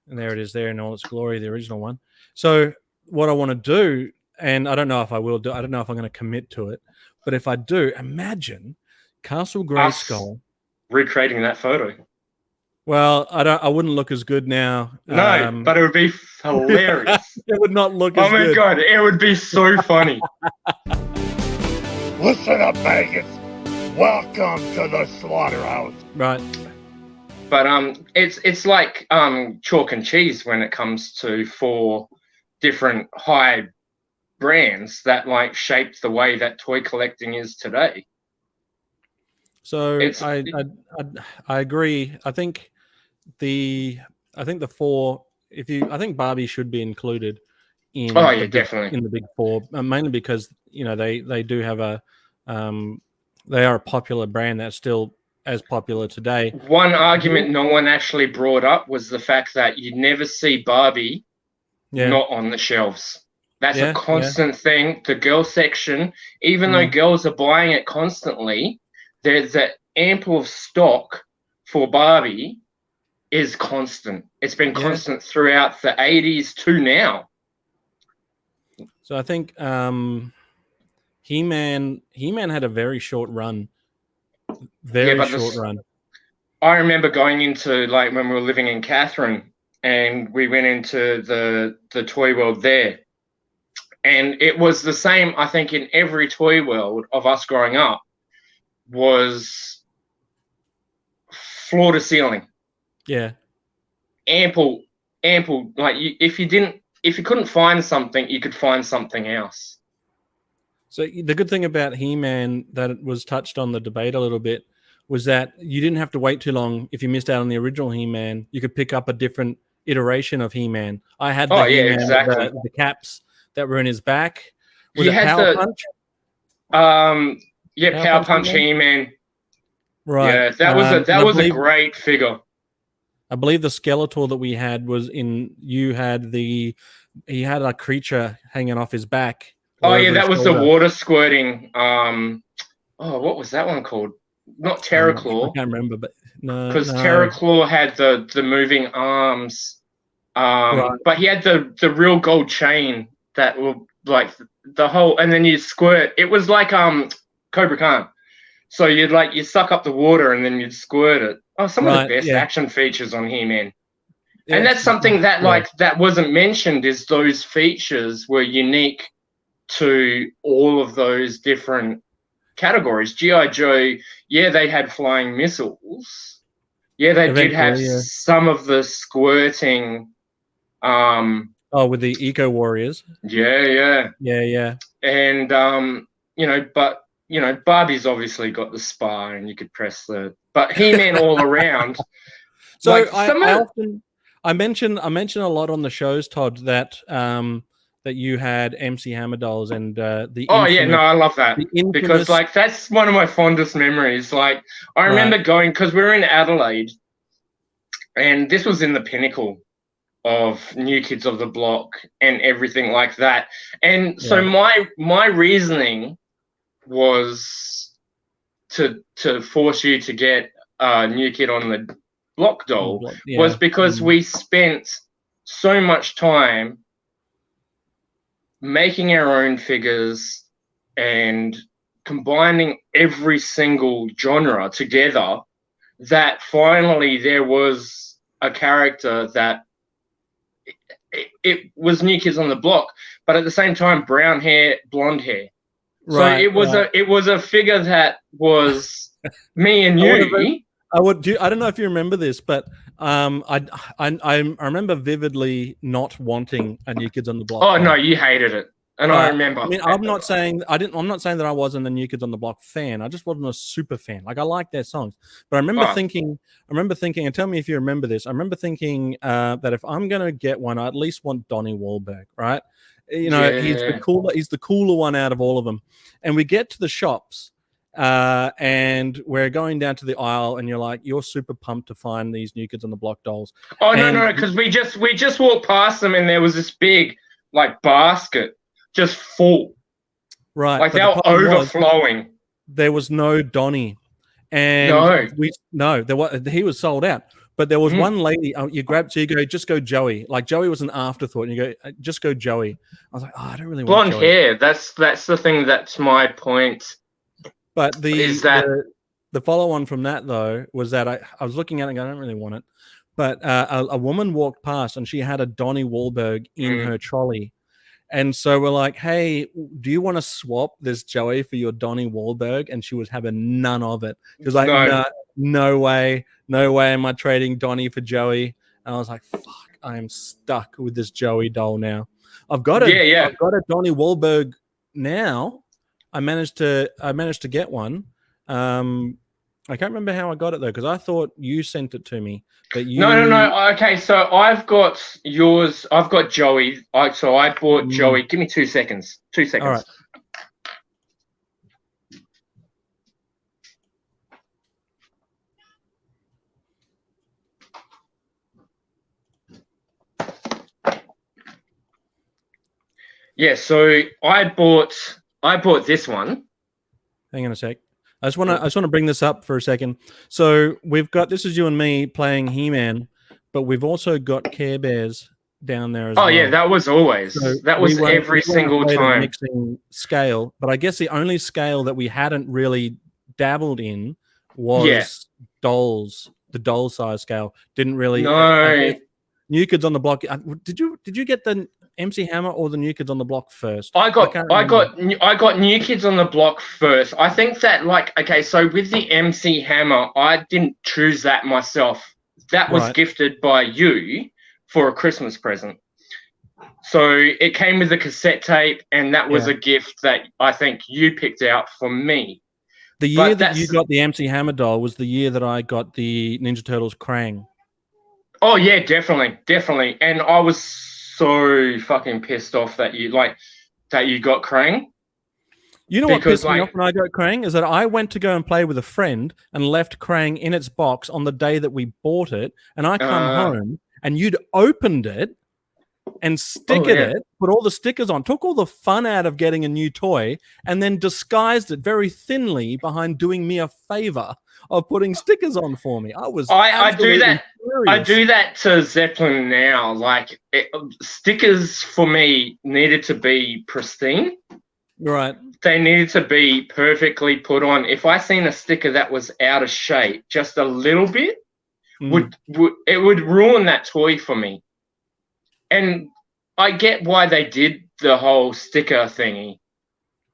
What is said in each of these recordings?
And there it is there in all its glory, the original one. So what I want to do, and I don't know if I will do, I don't know if I'm going to commit to it, but if I do, imagine Castle Grayskull recreating that photo. Well, I wouldn't look as good now. No, but it would be hilarious. It would not look as good. Oh my God, it would be so funny. Listen up, Vegas. Welcome to the Slaughterhouse. Right. But it's like chalk and cheese when it comes to 4 different high brands that like shaped the way that toy collecting is today. So I agree. I think the 4. I think Barbie should be included in. Definitely in the big 4, mainly because they do have a they are a popular brand that's still as popular today. One argument no one actually brought up was the fact that you never see Barbie not on the shelves. That's a constant thing. The girl section, even though girls are buying it constantly, there's that ample of stock for Barbie is constant. It's been constant throughout the 80s to now. So I think He-Man had a very short run. Very short run. I remember going into, like, when we were living in Catherine and we went into the toy world there. And it was the same, I think, in every toy world of us growing up, was floor to ceiling. Yeah. Ample. Like, if you couldn't find something, you could find something else. So the good thing about He-Man that it was touched on the debate a little bit was that you didn't have to wait too long. If you missed out on the original He-Man, you could pick up a different iteration of He-Man. I had the He-Man with the caps that were in his back. Was it Power Punch? Power Punch He-Man. Right. Yeah, that was a great figure. I believe the Skeletor that we had was in. He had a creature hanging off his back. Oh yeah, that was the water squirting. What was that one called? Not Terraclaw. I can't remember, but no. Because Terraclaw had the moving arms. But he had the real gold chain that will like the whole, and then you squirt. It was like Cobra Khan. So you suck up the water and then you'd squirt it. Oh, some of the best action features on He-Man. Yeah, and that's something that that wasn't mentioned, is those features were unique to all of those different categories. G.I. Joe, they had flying missiles. Yeah, they did have some of the squirting. With the Eco Warriors. Yeah. And but Barbie's obviously got the spar, and you could press but He-Man all around. So I mention a lot on the shows, Todd, that that you had MC Hammer dolls and I love that because like that's one of my fondest memories. Like I remember going, because we were in Adelaide, and this was in the pinnacle of New Kids of the Block and everything like that. And so my reasoning was to force you to get New Kid on the Block doll was because we spent so much time making our own figures and combining every single genre together that finally there was a character that it was New Kids on the Block, but at the same time brown hair, blonde hair. Right, so it was a figure that was me and you. I don't know if you remember this, but I remember vividly not wanting a New Kids on the Block. Oh no, you hated it, and I remember. I mean, I'm not saying that I wasn't a New Kids on the Block fan. I just wasn't a super fan. Like I liked their songs, but I remember thinking, and tell me if you remember this. I remember thinking that if I'm gonna get one, I at least want Donnie Wahlberg, right? He's the cooler one out of all of them. And we get to the shops. And we're going down to the aisle, and you're super pumped to find these New Kids on the Block dolls. Oh no, because we just walked past them, and there was this big like basket just full. Right, like they were overflowing. There was no Donnie, and he was sold out. But there was one lady, you go, just go Joey. Like Joey was an afterthought, and you go, just go Joey. I was like, oh, I don't really want blonde hair. That's the thing. That's my point. But the follow on from that though was that I was looking at it and I don't really want it. But a woman walked past and she had a Donnie Wahlberg in her trolley. And so we're like, hey, do you want to swap this Joey for your Donnie Wahlberg? And she was having none of it. She was like, no way am I trading Donnie for Joey. And I was like, fuck, I am stuck with this Joey doll now. I've got a Donnie Wahlberg now. I managed to get one. I can't remember how I got it though, because I thought you sent it to me. But you... No. Okay, so I've got yours. I've got Joey. So I bought Joey. Give me 2 seconds. 2 seconds. All right. Yeah, so I bought this one. Hang on a sec. I just want to bring this up for a second. So we've got, this is you and me playing He-Man, but we've also got Care Bears down there as well. Oh yeah, that was always. So that was every single time. Mixing scale, but I guess the only scale that we hadn't really dabbled in was dolls. The doll size scale didn't really. No. New Kids on the Block. Did you get the MC Hammer or the New Kids on the Block first? I got New Kids on the Block first. I think that so with the MC Hammer, I didn't choose that myself. That was gifted by you for a Christmas present. So it came with a cassette tape, and that was a gift that I think you picked out for me. The year that you got the MC Hammer doll was the year that I got the Ninja Turtles Krang. Oh yeah, definitely. And I was so fucking pissed off that you got Krang. You know what pissed me off when I got Krang is that I went to go and play with a friend and left Krang in its box on the day that we bought it, and I come home and you'd opened it and stickered it, put all the stickers on, took all the fun out of getting a new toy, and then disguised it very thinly behind doing me a favor of putting stickers on for me. I do that. Furious. I do that to Zeppelin now. Like stickers for me needed to be pristine. Right. They needed to be perfectly put on. If I seen a sticker that was out of shape just a little bit, it would ruin that toy for me. And I get why they did the whole sticker thingy.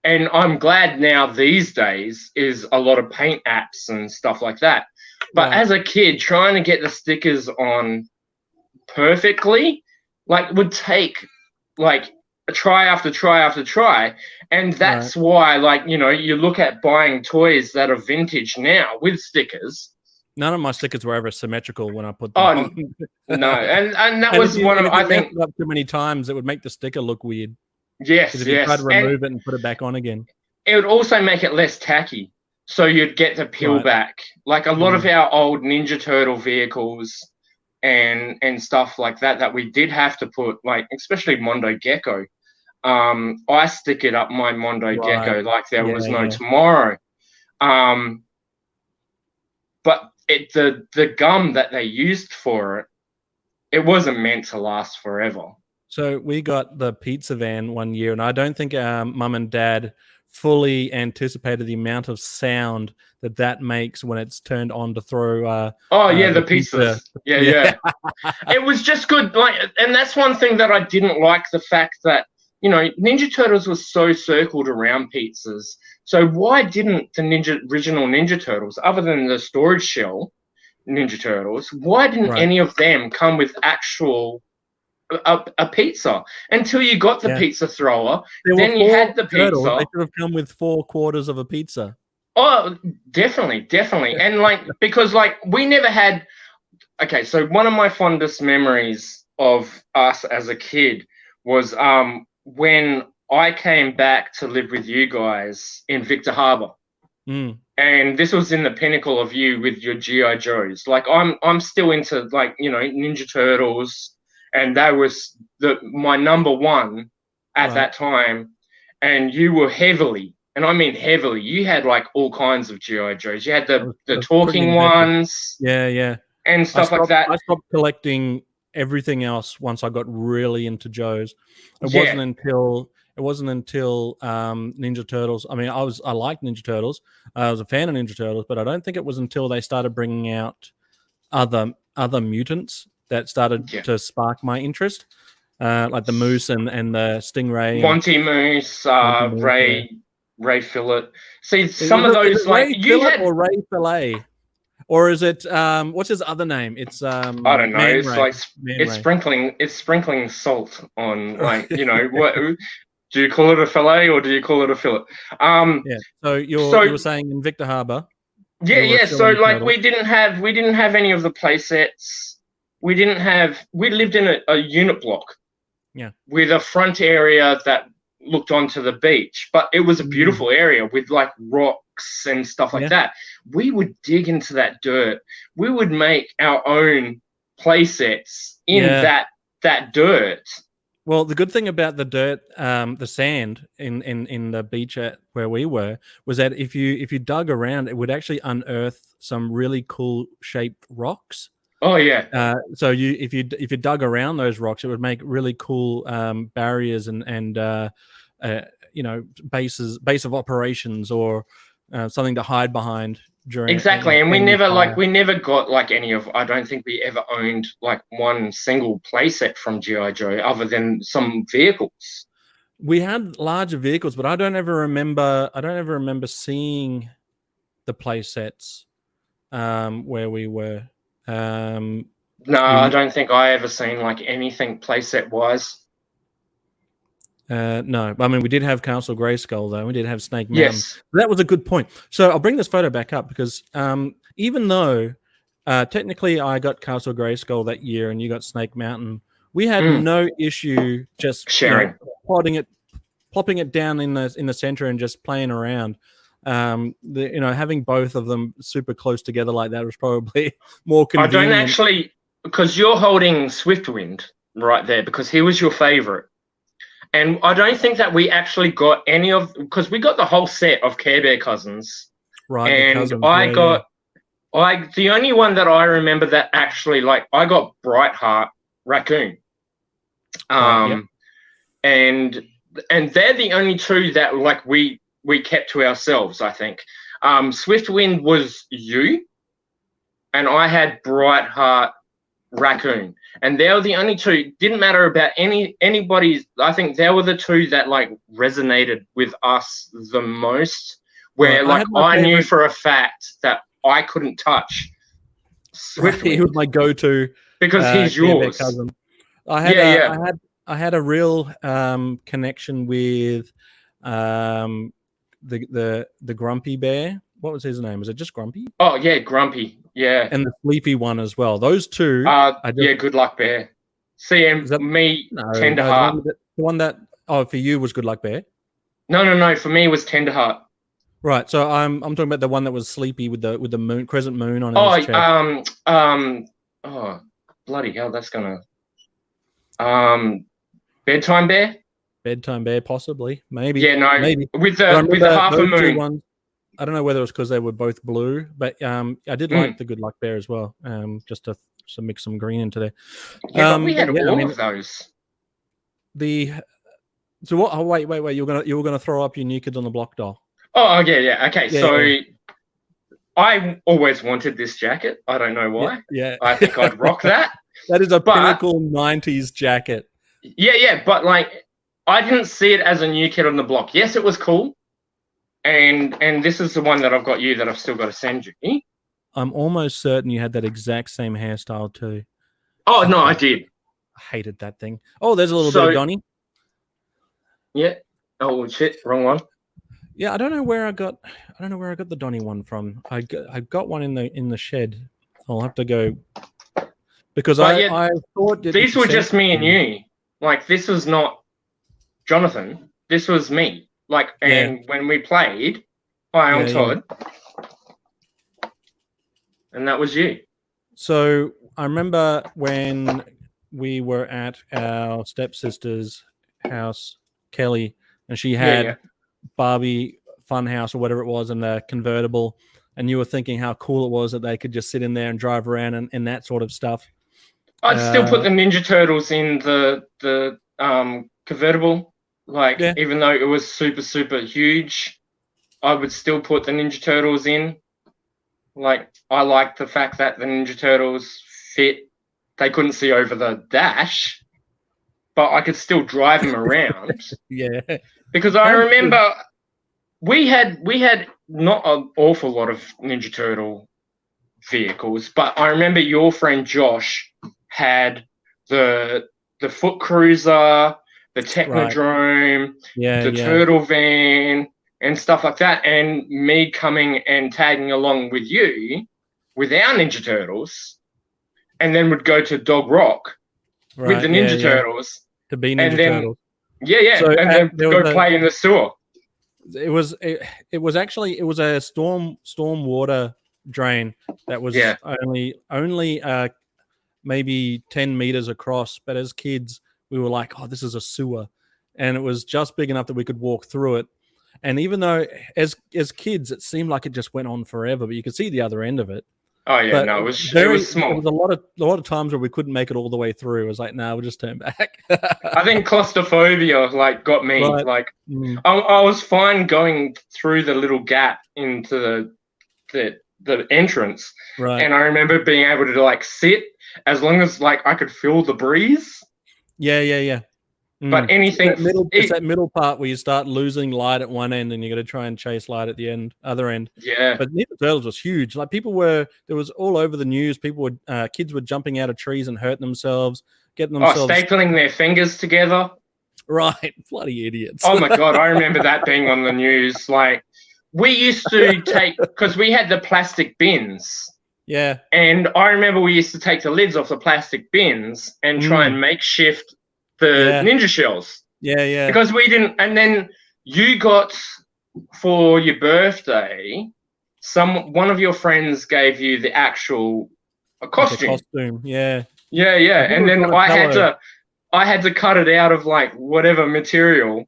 And I'm glad now these days is a lot of paint apps and stuff like that. But as a kid, trying to get the stickers on perfectly, would take a try after try after try. And that's why, you look at buying toys that are vintage now with stickers. None of my stickers were ever symmetrical when I put them on. No. And that was one of, I think, up too many times, it would make the sticker look weird. Yes, if you tried to remove it and put it back on again. It would also make it less tacky. So you'd get the peel back. Like a lot of our old Ninja Turtle vehicles and stuff like that we did have to put, especially Mondo Gecko. I stick it up my Mondo Gecko like there was no tomorrow. But the gum that they used for it wasn't meant to last forever. So we got the pizza van one year, and I don't think mum and dad fully anticipated the amount of sound that makes when it's turned on to throw. The pizzas. Yeah. It was just good. And that's one thing that I didn't like, the fact that, Ninja Turtles was so circled around pizzas. So why didn't the original Ninja Turtles, other than the storage shell Ninja Turtles, why didn't any of them come with actual a pizza until you got the pizza thrower? Then you had the pizza. They could have come with 4 quarters of a pizza. Oh, definitely. And because we never had. Okay, so one of my fondest memories of us as a kid was when I came back to live with you guys in Victor Harbor. And this was in the pinnacle of you with your G.I. Joes. I'm still into Ninja Turtles. And that was my number one at that time. And you were heavily, and I mean heavily, you had all kinds of G.I. Joes. You had the talking ones. Yeah. and stuff like that. I stopped collecting everything else once I got really into Joe's. It wasn't until Ninja Turtles. I mean, I liked Ninja Turtles. I was a fan of Ninja Turtles, but I don't think it was until they started bringing out other mutants that started to spark my interest, like the Moose and the Stingray, Monty Moose, Ray Fillet. See, some of those like Ray you Fillet had, or Ray Fillet, or is it what's his other name? It's I don't know. Man It's Ray. like Man it's sprinkling salt on, like, you know, what do you call it, a fillet or do you call it a fillet? Yeah. So you were saying in Victor Harbor. Yeah. So like we didn't have any of the play sets. We lived in a unit block. Yeah. With a front area that looked onto the beach, but it was a beautiful area with like rocks and stuff like that. We would dig into that dirt. We would make our own play sets in that dirt. Well, the good thing about the dirt, the sand in the beach where we were, was that if you dug around, it would actually unearth some really cool shaped rocks. Oh yeah. So if you dug around those rocks, it would make really cool barriers and you know, base of operations, or something to hide behind during. Exactly, and we never got like any of. I don't think we ever owned like one single playset from G.I. Joe, other than some vehicles. We had larger vehicles, but I don't ever remember seeing the playsets where we were. No, I don't think I ever seen like anything playset wise. No, I mean, we did have Castle Grayskull, though. We did have Snake Mountain. Yes. That was a good point. So I'll bring this photo back up because even though technically I got Castle Grayskull that year and you got Snake Mountain, we had no issue just sharing, plopping it down in the center and just playing around. Having both of them super close together like that was probably more convenient. I don't actually, because you're holding Swiftwind right there because he was your favorite. And I don't think that we actually got any of, because we got the whole set of Care Bear Cousins. Right. And the only one that I remember that actually, like, I got Brightheart Raccoon. And they're the only two that, like, we kept to ourselves, I think. Swiftwind was you, and I had Brightheart Raccoon. And they were the only two. Didn't matter about anybody's. I think they were the two that like resonated with us the most. Where I knew for a fact that I couldn't touch Swiftwind. He was my go-to because he's yours. Cousin. I had a real connection with the Grumpy Bear. What was his name? Was it just Grumpy? Oh yeah, Grumpy. Yeah, and the Sleepy one as well. Those two. Good Luck Bear. Tenderheart. The one that for you was Good Luck Bear. No. For me it was Tenderheart. Right. So I'm talking about the one that was Sleepy with the moon, crescent moon on his chest. Oh bloody hell! That's gonna. Bedtime Bear. Bedtime Bear, possibly, maybe. Yeah, no, maybe with the half a moon. Ones, I don't know whether it was because they were both blue, but I did like the Good Luck Bear as well, just to mix some green into there. Yeah, but we had all of those. So what? Oh, wait! You were gonna throw up your New Kids on the Block doll. Oh yeah. Okay, I always wanted this jacket. I don't know why. Yeah. I think I'd rock that. That is a pinnacle '90s jacket. Yeah, but like I didn't see it as a New Kid on the Block. Yes, it was cool. And this is the one that I've got you that I've still got to send you. I'm almost certain you had that exact same hairstyle too. Oh no, I did. I hated that thing. Oh, there's a little bit of Donnie. Yeah. Oh shit, wrong one. Yeah, I don't know where I got the Donnie one from. I got one in the shed. I'll have to go because I thought these were just me and you. Like this was not Jonathan. This was me. Like, and when we played, I'm Todd, and that was you. So I remember when we were at our stepsister's house, Kelly, and she had Barbie Funhouse or whatever it was, and the convertible. and you were thinking how cool it was that they could just sit in there and drive around and that sort of stuff. I'd still put the Ninja Turtles in the convertible. Like, even though it was super, super huge, I would still put the Ninja Turtles in. Like, I like the fact that the Ninja Turtles fit. They couldn't see over the dash, but I could still drive them around. Yeah. Because I remember we had not an awful lot of Ninja Turtle vehicles, but I remember your friend Josh had the Foot Cruiser, the Technodrome, the Turtle Van, and stuff like that. And me coming and tagging along with you with our Ninja Turtles, and then would go to Dog Rock with the Ninja Turtles. To be Ninja Turtles. Yeah. So, and then go play in the sewer. It was actually a storm water drain that was only maybe 10 meters across, but as kids we were like, oh, this is a sewer, and it was just big enough that we could walk through it. And even though as kids it seemed like it just went on forever, but you could see the other end of it. Oh yeah, but no, it was small. There was a lot of times where we couldn't make it all the way through. It was like, we'll just turn back. I think claustrophobia got me. Right. Like I was fine going through the little gap into the entrance, and I remember being able to sit as long as I could feel the breeze. Yeah. But anything, it's that middle part where you start losing light at one end, and you got to try and chase light at the other end. Yeah. But Ninja Turtles was huge. Like there was all over the news. Kids were jumping out of trees and hurting themselves, getting themselves stapling their fingers together. Right, bloody idiots. Oh my god, I remember that being on the news. Like, we used to take, because we had the plastic bins. Yeah. And I remember we used to take the lids off the plastic bins and try and makeshift the ninja shells. Yeah. Because we didn't, and then you got, for your birthday, one of your friends gave you the actual costume. Costume, yeah. Yeah. And then I had to cut it out of whatever material.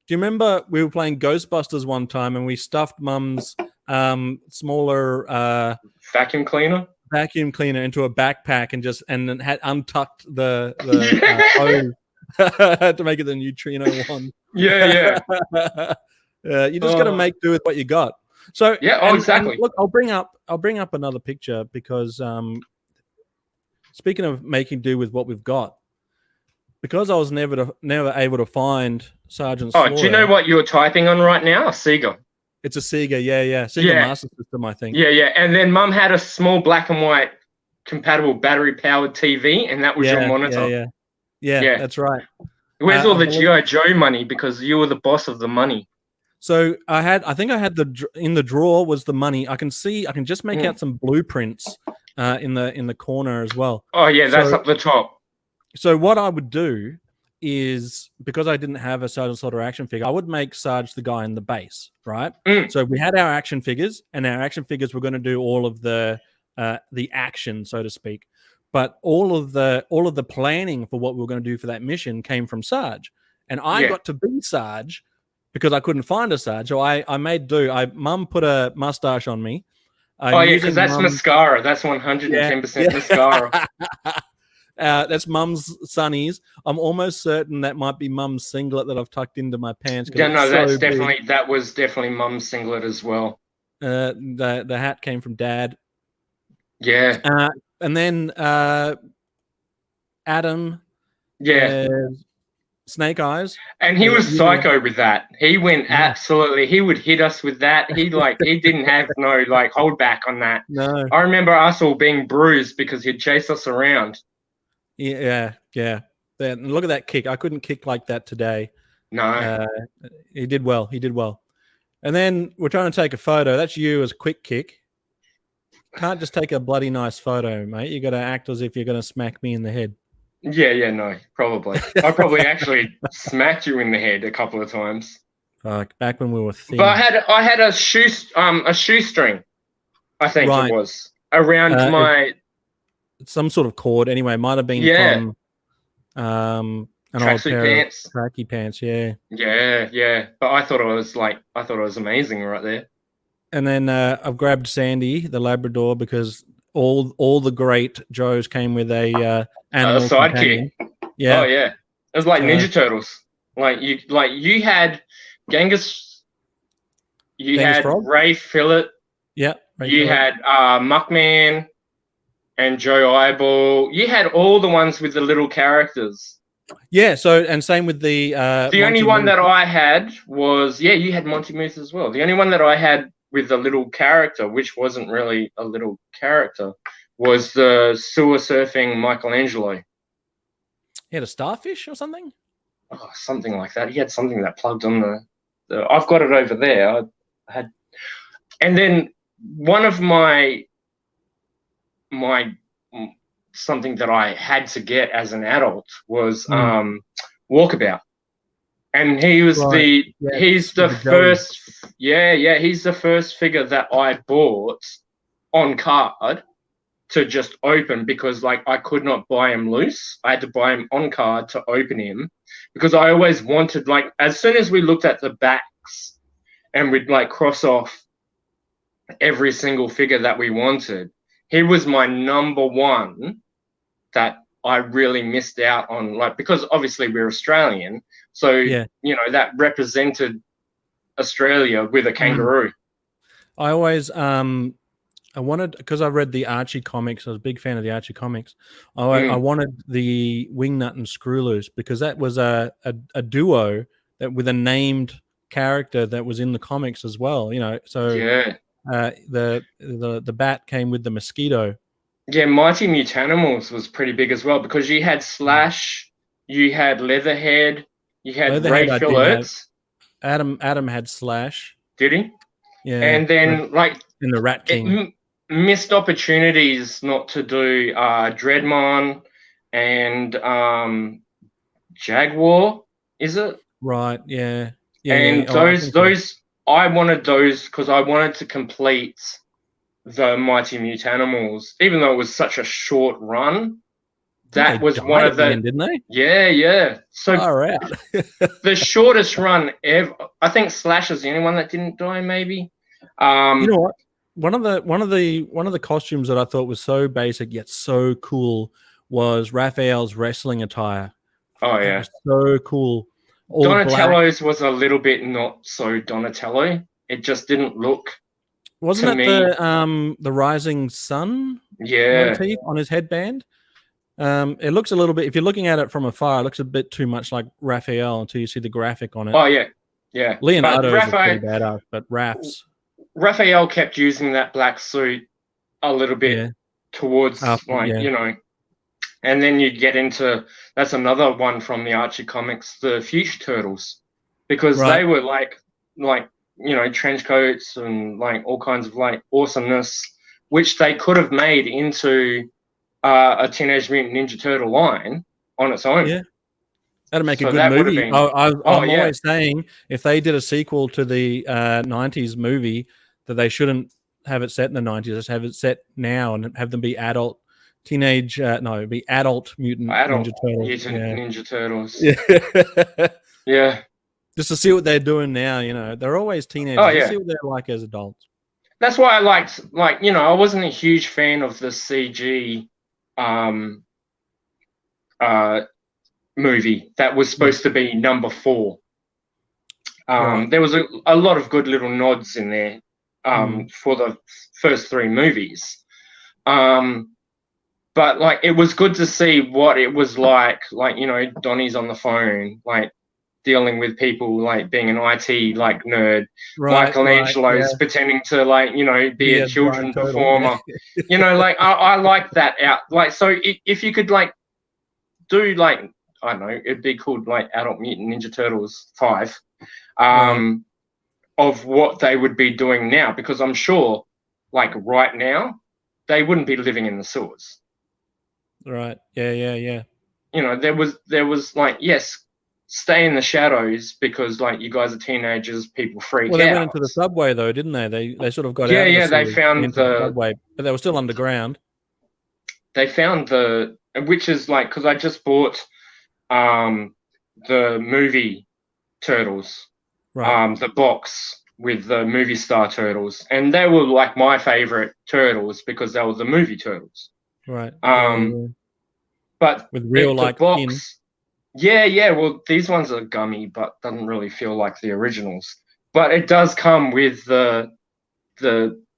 Do you remember we were playing Ghostbusters one time and we stuffed Mum's smaller vacuum cleaner into a backpack and then had untucked the hose to make it the neutrino one. Yeah. You just got to make do with what you got. So exactly. And look, I'll bring up another picture because speaking of making do with what we've got, because I was never able to find Sergeant Slaughter. Do you know what you're typing on right now? A Sega. It's a Sega, yeah. Sega Master System, I think. Yeah. And then Mum had a small black and white compatible battery-powered TV, and that was your monitor. Yeah, that's right. Where's all the G.I. Joe money? Because you were the boss of the money. So I think I had in the drawer was the money. I can just make out some blueprints in the corner as well. Oh yeah, that's up the top. So what I would do is, because I didn't have a Sergeant Slaughter action figure, I would make Sarge the guy in the base, right? So we had our action figures, and our action figures were going to do all of the action, so to speak. But all of the planning for what we were going to do for that mission came from Sarge, and I got to be Sarge because I couldn't find a Sarge. So I made do. Mum put a mustache on me. Because that's mascara. That's 110% mascara. That's Mum's sunnies. I'm almost certain that might be Mum's singlet that I've tucked into my pants. Yeah, no, that was definitely Mum's singlet as well. The hat came from Dad. Yeah. And then Adam. Yeah. Snake Eyes. And he was psycho with that. He went absolutely, he would hit us with that. He didn't have no hold back on that. No. I remember us all being bruised because he'd chase us around. Yeah. And look at that kick. I couldn't kick like that today. No. He did well. And then we're trying to take a photo. That's you as quick kick. Can't just take a bloody nice photo, mate. You got to act as if you're going to smack me in the head. Yeah, no, probably. I probably actually smacked you in the head a couple of times. Back when we were thin. But I had a shoestring, I think it was, around my... Some sort of cord, anyway. Might have been from an old pair pants. Of tracky pants, yeah. Yeah. But I thought it was amazing right there. And then I've grabbed Sandy, the Labrador, because all the great Joes came with a animal companion. Yeah. Oh yeah. It was like Ninja Turtles. You had Genghis. You had Frog? Ray Fillet. Yeah. You had Muckman and Joe Eyeball. You had all the ones with the little characters. Yeah, so and same with the only one that I had was you had Monty Muth as well. The only one that I had with the little character, which wasn't really a little character, was the sewer surfing Michelangelo. He had a starfish or something? Oh, something like that. He had something that plugged on the I've got it over there. I had, and then one of my something that I had to get as an adult was Walkabout, and he was he's the first he's the first figure that I bought on card to just open, because like I could not buy him loose. I had to buy him on card to open him, because I always wanted, like, as soon as we looked at the backs and we'd like cross off every single figure that we wanted, he was my number one that I really missed out on, like, because obviously we're Australian, so you know that represented Australia with a kangaroo. I always I wanted, because I read the Archie comics, I was a big fan of the Archie comics. I wanted the Wingnut and Screwloose, because that was a duo that with a named character that was in the comics as well. You know, so the bat came with the mosquito. Yeah, Mighty Mutanimals was pretty big as well, because you had Slash, you had Leatherhead, you had Ray Phillips. Adam had Slash. Did he? Yeah. And then like in the Rat King. Missed opportunities not to do Dreadmon and Jaguar, is it? Right, yeah. And those I wanted those because I wanted to complete the Mighty Mutanimals, even though it was such a short run. That was one of the end, didn't they? Yeah. So the shortest run ever. I think Slash is the only one that didn't die, maybe. You know what? One of the costumes that I thought was so basic yet so cool was Raphael's wrestling attire. Oh yeah, it was so cool. All Donatello's black. Was a little bit not so Donatello. It just didn't look. Wasn't it the rising sun? Motif on his headband. It looks a little bit. If you're looking at it from afar, it looks a bit too much like Raphael until you see the graphic on it. Oh yeah. Leonardo is pretty badass, but Raphael kept using that black suit a little bit towards you know, and then you get into, that's another one from the Archie comics, the Fuchsia Turtles, because they were like you know, trench coats and like all kinds of like awesomeness, which they could have made into a Teenage Mutant Ninja Turtle line on its own. Yeah. That'd make a good movie. I'm always saying if they did a sequel to the 90s movie, that they shouldn't have it set in the 90s, just have it set now and have them be adult Ninja Turtles. Ninja Turtles. Yeah. Just to see what they're doing now, you know. They're always teenagers. Oh, yeah. See what they're like as adults. That's why I liked, like, you know, I wasn't a huge fan of the CG movie that was supposed to be number 4. There was a lot of good little nods in there for the first 3 movies. But like it was good to see what it was like, you know, Donnie's on the phone, like dealing with people, like being an IT like nerd. Michelangelo's pretending to like, you know, be a children performer. You know, like I like that out. Like, so if you could like do like, I don't know, it'd be called like Adult Mutant Ninja Turtles 5, of what they would be doing now, because I'm sure like right now they wouldn't be living in the sewers. Right. Yeah. You know, there was like, yes, stay in the shadows because like you guys are teenagers, people freak out. Well, they went into the subway though, didn't they? They sort of got out. Yeah, they found the subway, but they were still underground. They found which is like, because I just bought the movie Turtles, the box with the movie star turtles, and they were like my favorite turtles because they were the movie turtles. Right. But with real the like box, yeah. Well, these ones are gummy, but doesn't really feel like the originals. But it does come with the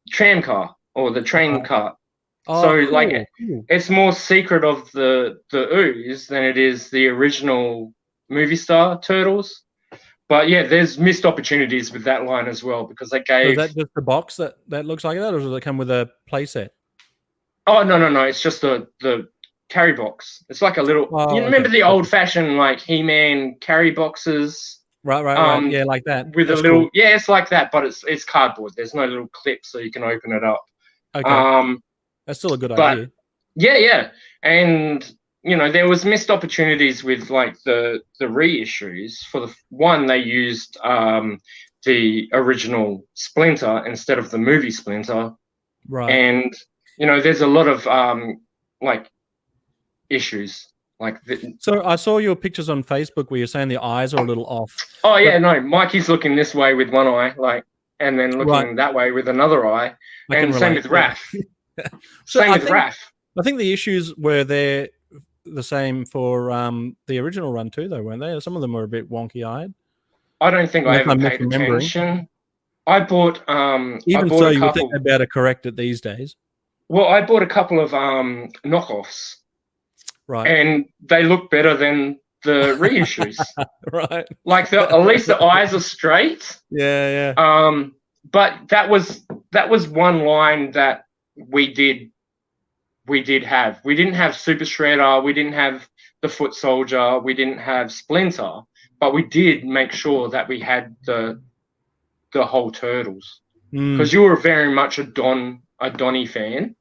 tram car or the train car. Oh, so cool, like cool. it's more secret of the ooze than it is the original movie star turtles. But yeah, there's missed opportunities with that line as well because they gave. So is that just the box that looks like that, or does it come with a playset? Oh no! It's just the carry box. It's like a little. Oh, you remember okay. the old-fashioned like He-Man carry boxes? Right. Yeah, like that. With That's a little. cool. Yeah, it's like that, but it's cardboard. There's no little clip, so you can open it up. Okay. That's still a good idea. Yeah, and there was missed opportunities with like the reissues. For the one, they used the original Splinter instead of the movie Splinter, right? And there's a lot of like issues like So I saw your pictures on Facebook where you're saying the eyes are a little off. Oh yeah, no, Mikey's looking this way with one eye, like, and then looking that way with another eye, and same with Raph. Same with Raph. I think the issues were there the same for the original run too, though, weren't they? Some of them were a bit wonky-eyed. I don't think I ever paid attention. I bought even so, you would think they'd be able to correct it these days. Well, I bought a couple of knockoffs, right, and they look better than the reissues. right, like at least the eyes are straight. Yeah. But that was one line that we did have. We didn't have Super Shredder. We didn't have the Foot Soldier. We didn't have Splinter. But we did make sure that we had the whole Turtles, because you were very much a Donnie fan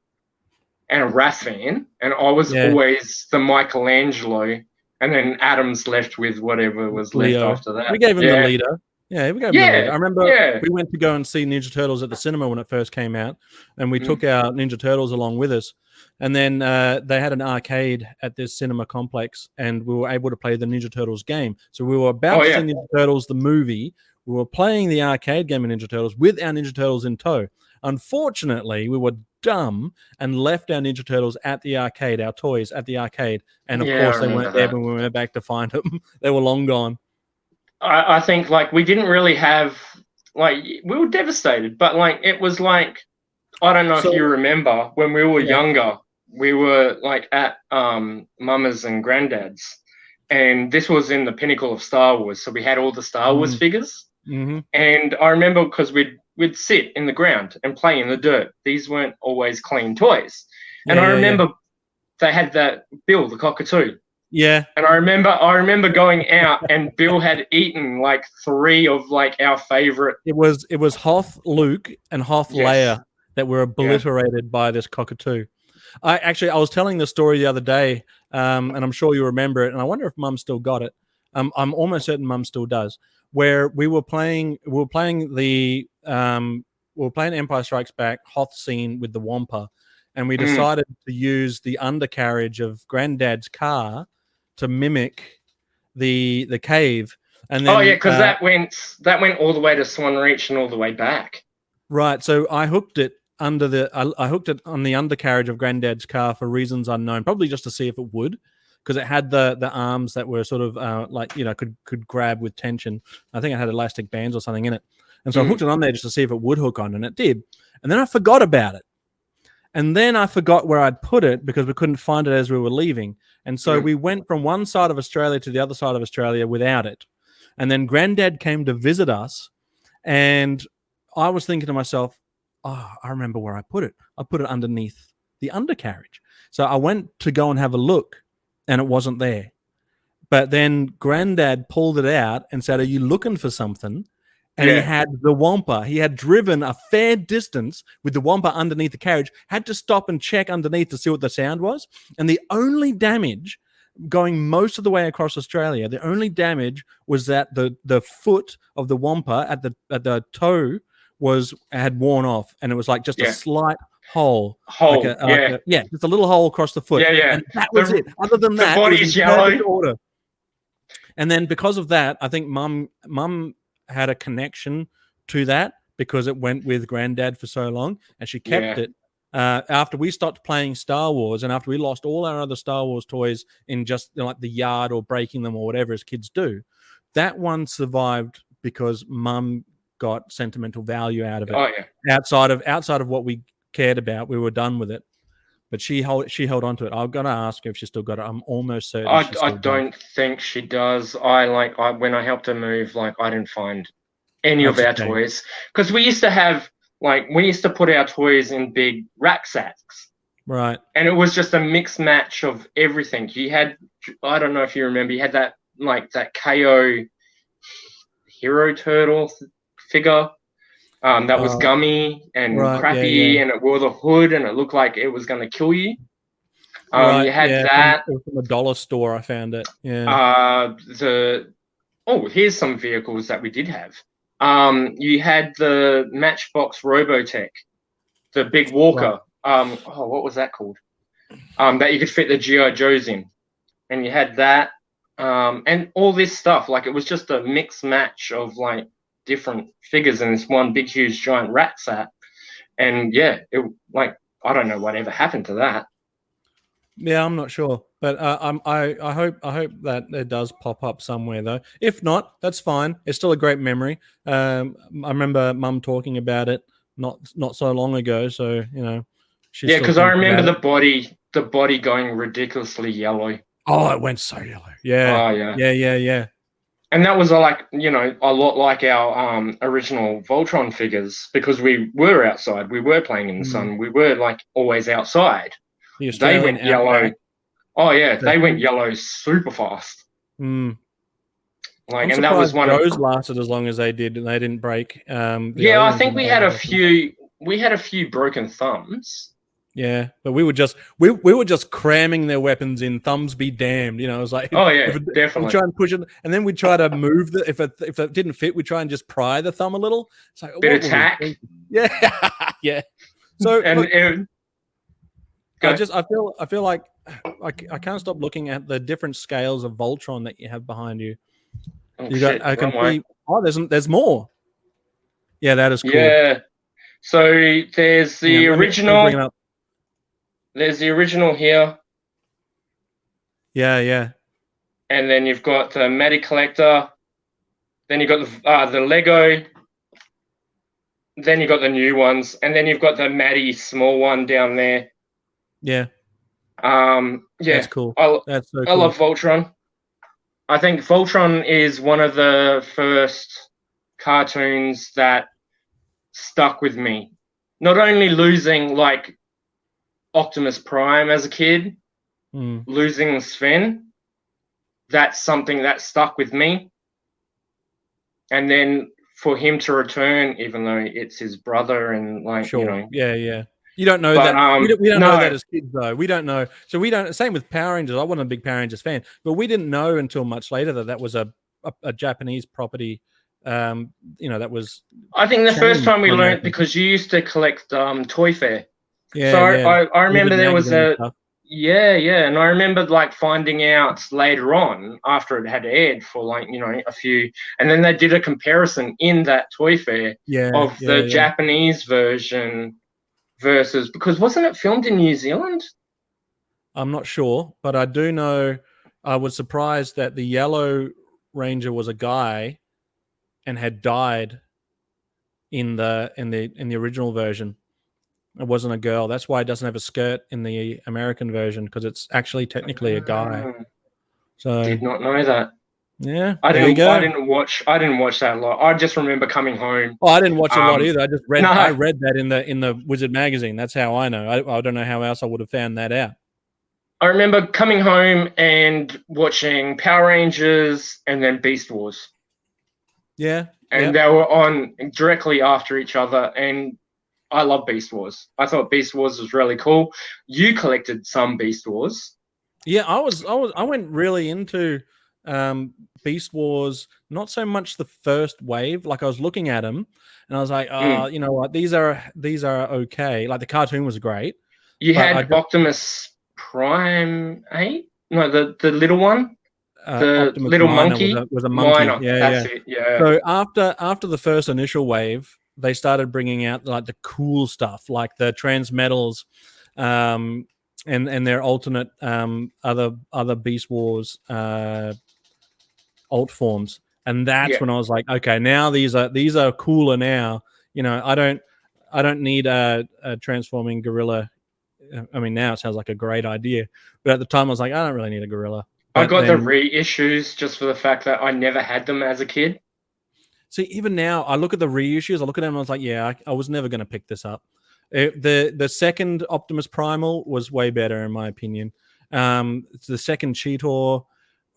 and a Raph fan, and I was always the Michelangelo, and then Adam's left with whatever was Leo. left after that. We gave him the leader. Yeah, we gave him the leader. I remember we went to go and see Ninja Turtles at the cinema when it first came out, and we took our Ninja Turtles along with us. And then they had an arcade at this cinema complex, and we were able to play the Ninja Turtles game. So we were about to see Ninja Turtles, the movie. We were playing the arcade game of Ninja Turtles with our Ninja Turtles in tow. Unfortunately, we were dumb and left our Ninja Turtles at the arcade, our toys at the arcade. And of course, they weren't there when we went back to find them. They were long gone. I think like we didn't really have, like, we were devastated, but like it was like, I don't know if you remember when we were younger, we were like at Mama's and Granddad's, and this was in the pinnacle of Star Wars. So we had all the Star Wars figures. And I remember because we'd sit in the ground and play in the dirt. These weren't always clean toys. And I remember they had that Bill, the cockatoo. Yeah. And I remember going out and Bill had eaten like 3 of like our favorite. It was Hoth Luke and Hoth Leia that were obliterated by this cockatoo. I was telling the story the other day, and I'm sure you remember it, and I wonder if Mum still got it. I'm almost certain Mum still does. Where we were playing Empire Strikes Back Hoth scene with the Wampa, and we decided to use the undercarriage of Granddad's car to mimic the cave. And then, because that went all the way to Swan Reach and all the way back. Right. So I hooked it on the undercarriage of Granddad's car for reasons unknown, probably just to see if it would, because it had the arms that were sort of could grab with tension. I think it had elastic bands or something in it. And so I hooked it on there just to see if it would hook on, and it did. And then I forgot about it. And then I forgot where I'd put it because we couldn't find it as we were leaving. And so we went from one side of Australia to the other side of Australia without it. And then Granddad came to visit us, and I was thinking to myself, I remember where I put it. I put it underneath the undercarriage. So I went to go and have a look, and it wasn't there. But then Granddad pulled it out and said, "Are you looking for something?" And he had the Wampa. He had driven a fair distance with the Wampa underneath the carriage, had to stop and check underneath to see what the sound was. And the only damage, going most of the way across Australia, the only damage was that the foot of the Wampa at the toe had worn off, and it was like just a slight hole, just a little hole across the foot. And that was it. Other than that, the body's yellow. And then because of that, I think Mum had a connection to that because it went with Granddad for so long, and she kept it. After we stopped playing Star Wars and after we lost all our other Star Wars toys in just like the yard or breaking them or whatever as kids do, that one survived because Mum got sentimental value out of it. Oh yeah. Outside of what we cared about, we were done with it. But she held on to it. I've got to ask her if she still got it. I'm almost certain. I don't think she does. When I helped her move, like I didn't find any of our toys because we used to have we used to put our toys in big rucksacks. Right. And it was just a mixed match of everything. You had, I don't know if you remember, you had that KO Hero Turtle figure that was gummy and crappy, and it wore the hood and it looked like it was going to kill you. You had that. From a dollar store, I found it. Yeah. Here's some vehicles that we did have. You had the Matchbox Robotech, the big walker. Right. What was that called? That you could fit the G.I. Joes in. And you had that. And all this stuff. Like, it was just a mixed match of, different figures in this one big, huge, giant rat sack. And, I don't know whatever happened to that. Yeah, I'm not sure, but I hope that it does pop up somewhere though. If not, that's fine. It's still a great memory. I remember Mum talking about it not so long ago, so because I remember the body going ridiculously yellow. Oh, it went so yellow. Yeah. Oh yeah. Yeah. And that was a lot like our original Voltron figures because we were outside, we were playing in the sun, we were always outside. They went yellow. Oh yeah, they went yellow super fast. Mm. And that was one of those lasted as long as they did, and they didn't break. I think we had a few. We had a few broken thumbs. Yeah, but we were just cramming their weapons in. Thumbs be damned, It was like, oh yeah, definitely. We try and push it, and then we try to move if it didn't fit, we try and just pry the thumb a little. It's like bit of tack. Yeah, yeah. So I feel like I can't stop looking at the different scales of Voltron that you have behind you. There's more. Yeah, that is cool. Yeah. So there's the original. There's the original here. Yeah. And then you've got the Matty Collector. Then you've got the Lego. Then you've got the new ones, and then you've got the Matty small one down there. Yeah. That's cool. That's so cool. I love Voltron. I think Voltron is one of the first cartoons that stuck with me. Not only losing Optimus Prime as a kid, losing Sven, that's something that stuck with me. And then for him to return, even though it's his brother and Yeah. You don't know that. We don't know that as kids, though. We don't know. So we don't. Same with Power Rangers. I wasn't a big Power Rangers fan, but we didn't know until much later that was a Japanese property. That was. I think the first time we learned because you used to collect Toy Fair. Yeah. So yeah. I remember there was a. Yeah, and I remember finding out later on after it had aired for a few, and then they did a comparison in that Toy Fair of the Japanese version. Versus, because wasn't it filmed in New Zealand? I'm not sure, but I do know I was surprised that the Yellow Ranger was a guy and had died in the original version. It wasn't a girl. That's why it doesn't have a skirt in the American version, because it's actually technically a guy. So did not know that. Yeah, I didn't watch that a lot. I just remember coming home. Oh, I didn't watch a lot either. I just read. I read that in the Wizard magazine. That's how I know. I don't know how else I would have found that out. I remember coming home and watching Power Rangers and then Beast Wars. Yeah, and they were on directly after each other, and I love Beast Wars. I thought Beast Wars was really cool. You collected some Beast Wars. Yeah, I went really into Beast Wars, not so much the first wave. I was looking at them and I was like, you know what, these are okay. The cartoon was great. You had Optimus Prime 8? No, the little one. The Optimus little Minor monkey was a monkey. Minor. Yeah, That's yeah. it. Yeah. So after the first initial wave, they started bringing out like the cool stuff, like the Transmetals, and their alternate other Beast Wars alt forms, and that's when I was like, okay, now these are cooler now. You know, I don't need a transforming gorilla. I mean, now it sounds like a great idea, but at the time I was like, I don't really need a gorilla. I got the reissues just for the fact that I never had them as a kid. See, even now, I look at the reissues, I look at them, and I was like, yeah, I was never going to pick this up. The second Optimus Primal was way better, in my opinion. The second Cheetor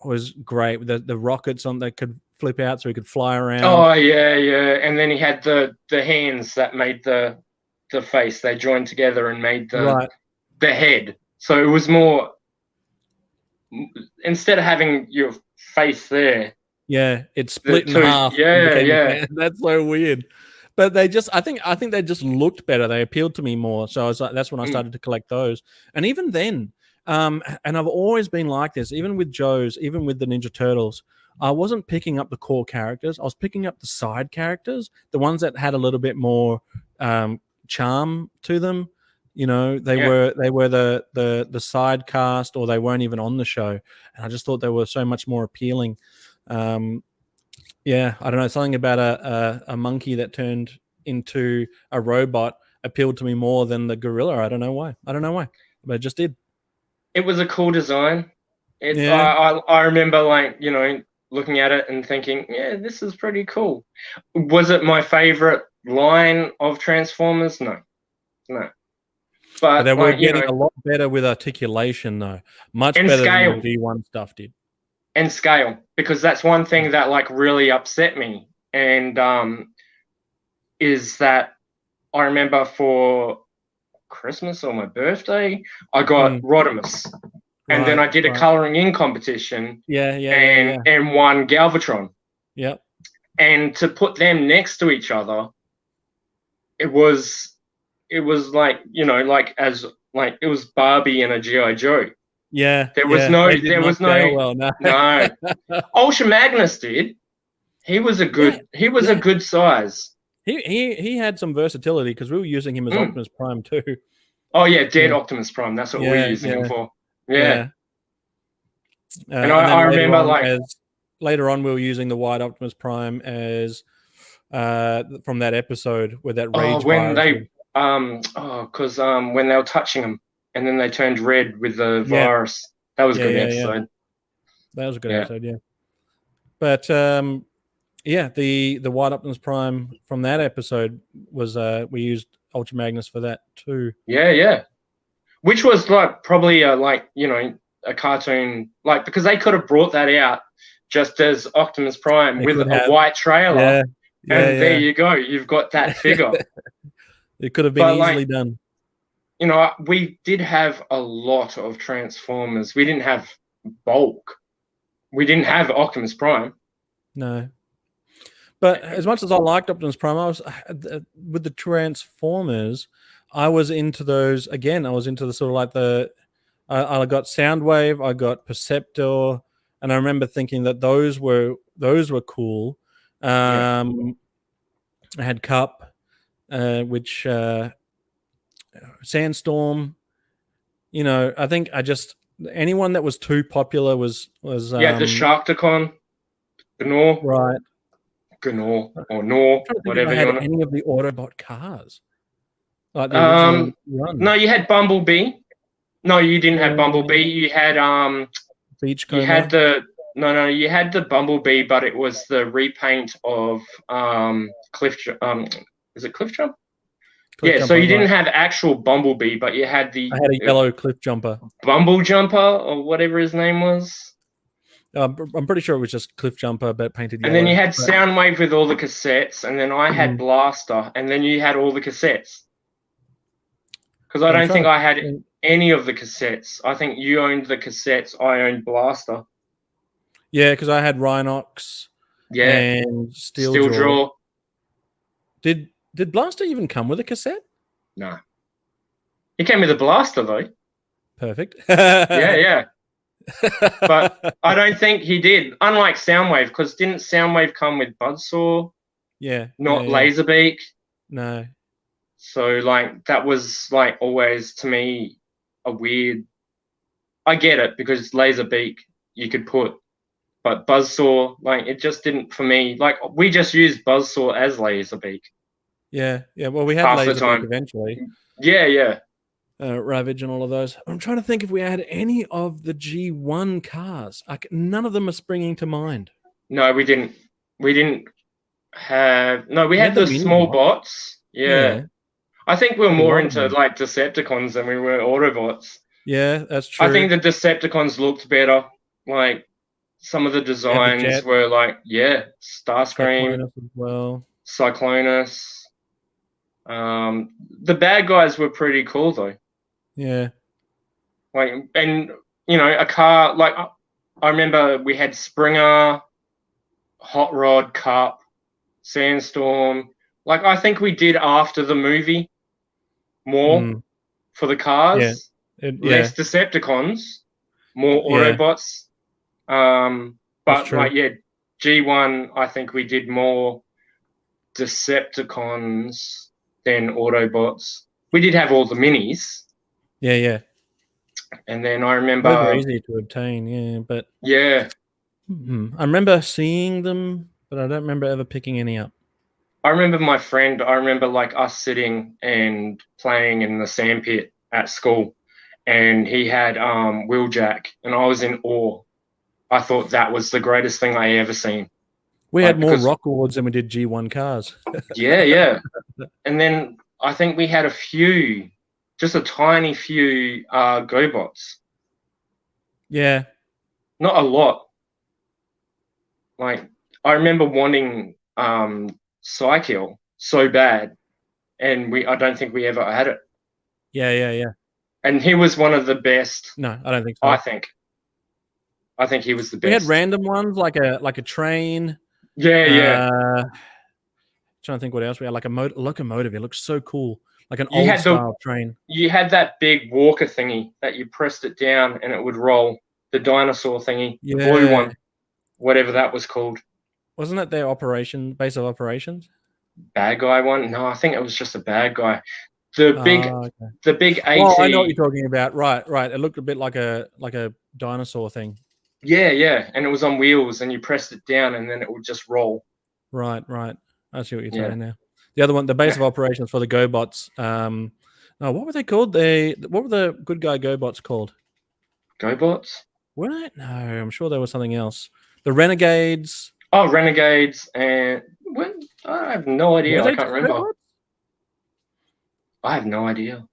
was great. The rockets on that could flip out so he could fly around. Oh, yeah, yeah. And then he had the hands that made the face. They joined together and made the head. So it was more... Instead of having your face there, it's split in half. Yeah. That's so weird. But I think they just looked better. They appealed to me more. So I was like, that's when I started to collect those. And even then, and I've always been like this, even with Joe's, even with the Ninja Turtles, I wasn't picking up the core characters. I was picking up the side characters, the ones that had a little bit more charm to them. You know, they were the side cast, or they weren't even on the show, and I just thought they were so much more appealing. I don't know, something about a monkey that turned into a robot appealed to me more than the gorilla. I don't know why, but it just did. It was a cool design. I remember, like, you know, looking at it and thinking, yeah, this is pretty cool. Was it my favorite line of Transformers? No. But they were getting a lot better with articulation, though. Much better than the G1 stuff did. And scale, because that's one thing that like really upset me. And is that I remember for Christmas or my birthday, I got Rodimus. And then I did a colouring in competition. And won Galvatron. Yep. And to put them next to each other, it was like, you know, like it was Barbie and a G.I. Joe. Yeah. There was no. Ultra Magnus did. He was a good size. He had some versatility because we were using him as Optimus Prime too. Oh yeah, dead Optimus Prime. That's what we're using him for. Yeah. And I remember later on we were using the white Optimus Prime as from that episode with that rage because when they were touching him and then they turned red with the virus. That was a good episode. That was a good episode, yeah. But the white Optimus Prime from that episode was we used Ultra Magnus for that too. Yeah. Which was like probably a cartoon, like, because they could have brought that out just as Optimus Prime with a white trailer. There you go. You've got that figure. It could have been easily done. You know, we did have a lot of Transformers. We didn't have Bulk. We didn't have Optimus Prime. No. But as much as I liked Optimus Prime, I was with the Transformers, I was into those again. I was into the sort of like I got Soundwave, I got Perceptor, and I remember thinking that those were cool. I had Cup, which Sandstorm. You know, I think anyone that was too popular was the Sharkticon, Gnaw, right? Gnaw or Gnaw, whatever you want. Any of the Autobot cars? Like the original run. No, you had Bumblebee. No, you didn't have Bumblebee. You had Beachcomber. You had you had the Bumblebee, but it was the repaint of Cliff. Is it Cliff Jump? So you didn't have actual Bumblebee, but you had I had a yellow Cliff Jumper. Bumble Jumper or whatever his name was. I'm pretty sure it was just Cliff Jumper, but painted yellow. And then you had Soundwave with all the cassettes, and then I had Blaster, and then you had all the cassettes. Because I don't think I had any of the cassettes. I think you owned the cassettes. I owned Blaster. Yeah, because I had Rhinox. And Steel Jaw. Did Blaster even come with a cassette? No. He came with a Blaster though. Perfect. Yeah. But I don't think he did. Unlike Soundwave, because didn't Soundwave come with Buzzsaw? Yeah. Not yeah. Laserbeak. No. So like that was like always to me a weird. I get it because Laserbeak you could put, but Buzzsaw like it just didn't for me. Like we just used Buzzsaw as Laserbeak. Yeah. Well, we had Half the Laserbeak time. eventually. Yeah. Ravage and all of those. I'm trying to think if we had any of the G1 cars. None of them are springing to mind. No, we didn't. We didn't have. No, we had the mini small bots. Yeah. I think we were more into like Decepticons than we were Autobots. Yeah, that's true. I think the Decepticons looked better. Like some of the designs were like, Starscream Cyclonus as well. Cyclonus. The bad guys were pretty cool though. Yeah. Like, and you know, a car like I remember we had Springer, Hot Rod, Cup, Sandstorm. Like I think we did after the movie more for the cars. Less Decepticons, more Autobots. But like G1, I think we did more Decepticons than Autobots. We did have all the minis. Yeah. And then I remember those were easy to obtain, but I remember seeing them, but I don't remember ever picking any up. I remember my friend. I remember like us sitting and playing in the sandpit at school, and he had Wheeljack, and I was in awe. I thought that was the greatest thing I ever seen. We had more Rock Awards than we did G1 cars. yeah. And then I think we had a few, just a tiny few GoBots. Yeah. Not a lot. Like, I remember wanting Psykill so bad, and I don't think we ever had it. Yeah. And he was one of the best. No, I don't think so. I think he was the best. We had random ones like a train. Yeah. Trying to think what else we had. Like a locomotive. It looks so cool. Like an old style train. You had that big walker thingy that you pressed it down and it would roll. The dinosaur thingy. Yeah. The blue one. Whatever that was called. Wasn't it their base of operations? Bad guy one? No, I think it was just a bad guy. The big AT. Oh, I know what you're talking about. Right. It looked a bit like a dinosaur thing. Yeah. And it was on wheels and you pressed it down and then it would just roll. Right. I see what you're saying now. The other one, the base of operations for the GoBots. What were they called? What were the good guy GoBots called? GoBots? Were it? No, I'm sure there was something else. The Renegades. Oh, Renegades and I have no idea. I can't remember. GoBots? I have no idea.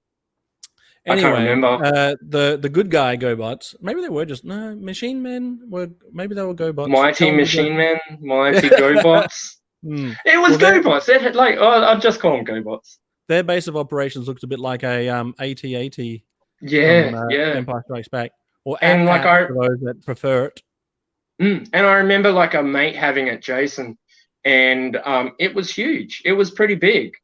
Anyway, I can't remember. The good guy GoBots. Maybe they were just Machine Men were. Maybe they were GoBots. Mighty Machine Men, Mighty GoBots. It was GoBots. They had I'd just call them GoBots. Their base of operations looked a bit like a AT-AT. Yeah. Empire Strikes Back. Or and like for those that prefer it. And I remember like a mate having it, Jason, and it was huge. It was pretty big.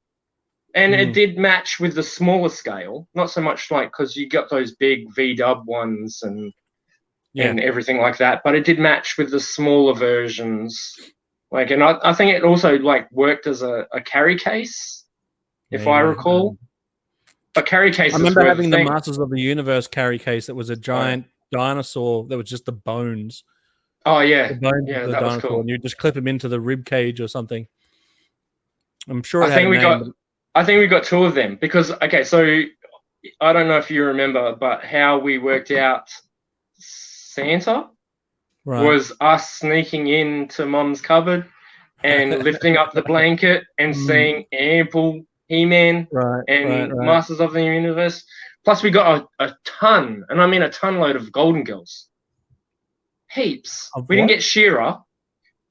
And it did match with the smaller scale, not so much like because you got those big V-dub ones and everything like that, but it did match with the smaller versions. Like, and I think it also like worked as a carry case, if I recall. A carry case. I remember having the Masters of the Universe carry case that was a giant dinosaur that was just the bones. Oh yeah, the bones of the that dinosaur, was cool. And you just clip them into the rib cage or something. I'm sure. I think we got two of them because so I don't know if you remember, but how we worked out Santa was us sneaking into Mum's cupboard and lifting up the blanket and seeing ample He-Man and Masters of the Universe. Plus, we got a ton, and I mean a ton load of Golden Girls. Heaps. We didn't get She-Ra.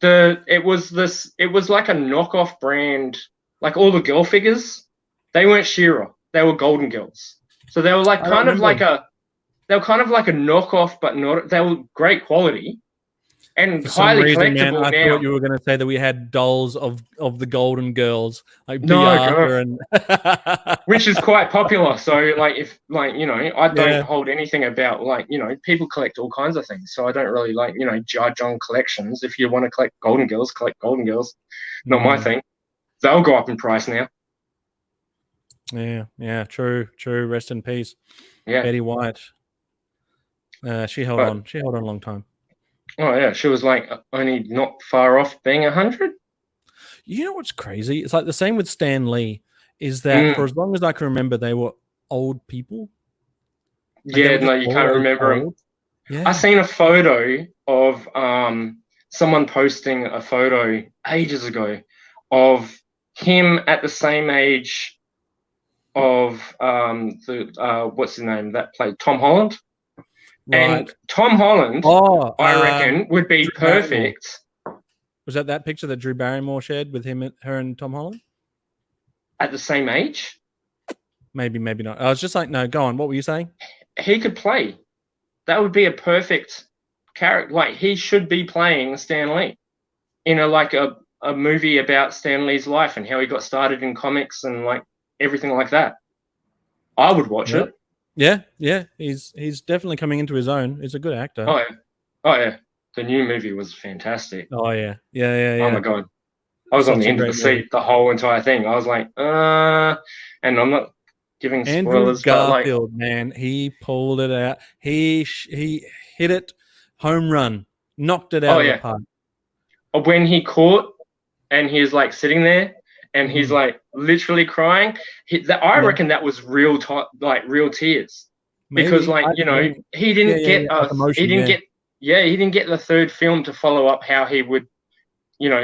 It was like a knockoff brand. Like all the girl figures, they weren't She-Ra. They were Golden Girls. So they were like kind of like a knockoff, but not. They were great quality. and For some highly reason, man, collectible I now. thought you were going to say that we had dolls of the Golden Girls, like No, Arthur and which is quite popular. So, like, if like I don't Yeah. hold anything about like people collect all kinds of things. So I don't really like judge on collections. If you want to collect Golden Girls, collect Golden Girls. Not my thing. They'll go up in price now. Yeah, true. Rest in peace, Yeah, Betty White. She held on a long time. Oh yeah, she was like only not far off being 100. You know what's crazy? It's like the same with Stan Lee. Is that for as long as I can remember, they were old people. Like yeah, no, you can't remember them. Yeah. I seen a photo of someone posting a photo ages ago of him at the same age of what's his name that played Tom Holland. Right. And Tom Holland, I reckon, would be perfect. Was that picture that Drew Barrymore shared with her and Tom Holland? At the same age? Maybe not. I was just like, no, go on. What were you saying? He could play. That would be a perfect character. Like, he should be playing Stan Lee in a movie about Stan Lee's life and how he got started in comics and like everything like that. I would watch it. Yeah. He's definitely coming into his own. He's a good actor. Oh yeah. The new movie was fantastic. Oh yeah. Oh my god. I was on the end of the seat the whole entire thing. I was like, and I'm not giving spoilers. Andrew Garfield, man, he pulled it out. He hit it, home run, knocked it out of the park. When he caught and he was like sitting there and he's like literally crying. I reckon that was real tears. Maybe. Because he didn't get the third film to follow up how he would,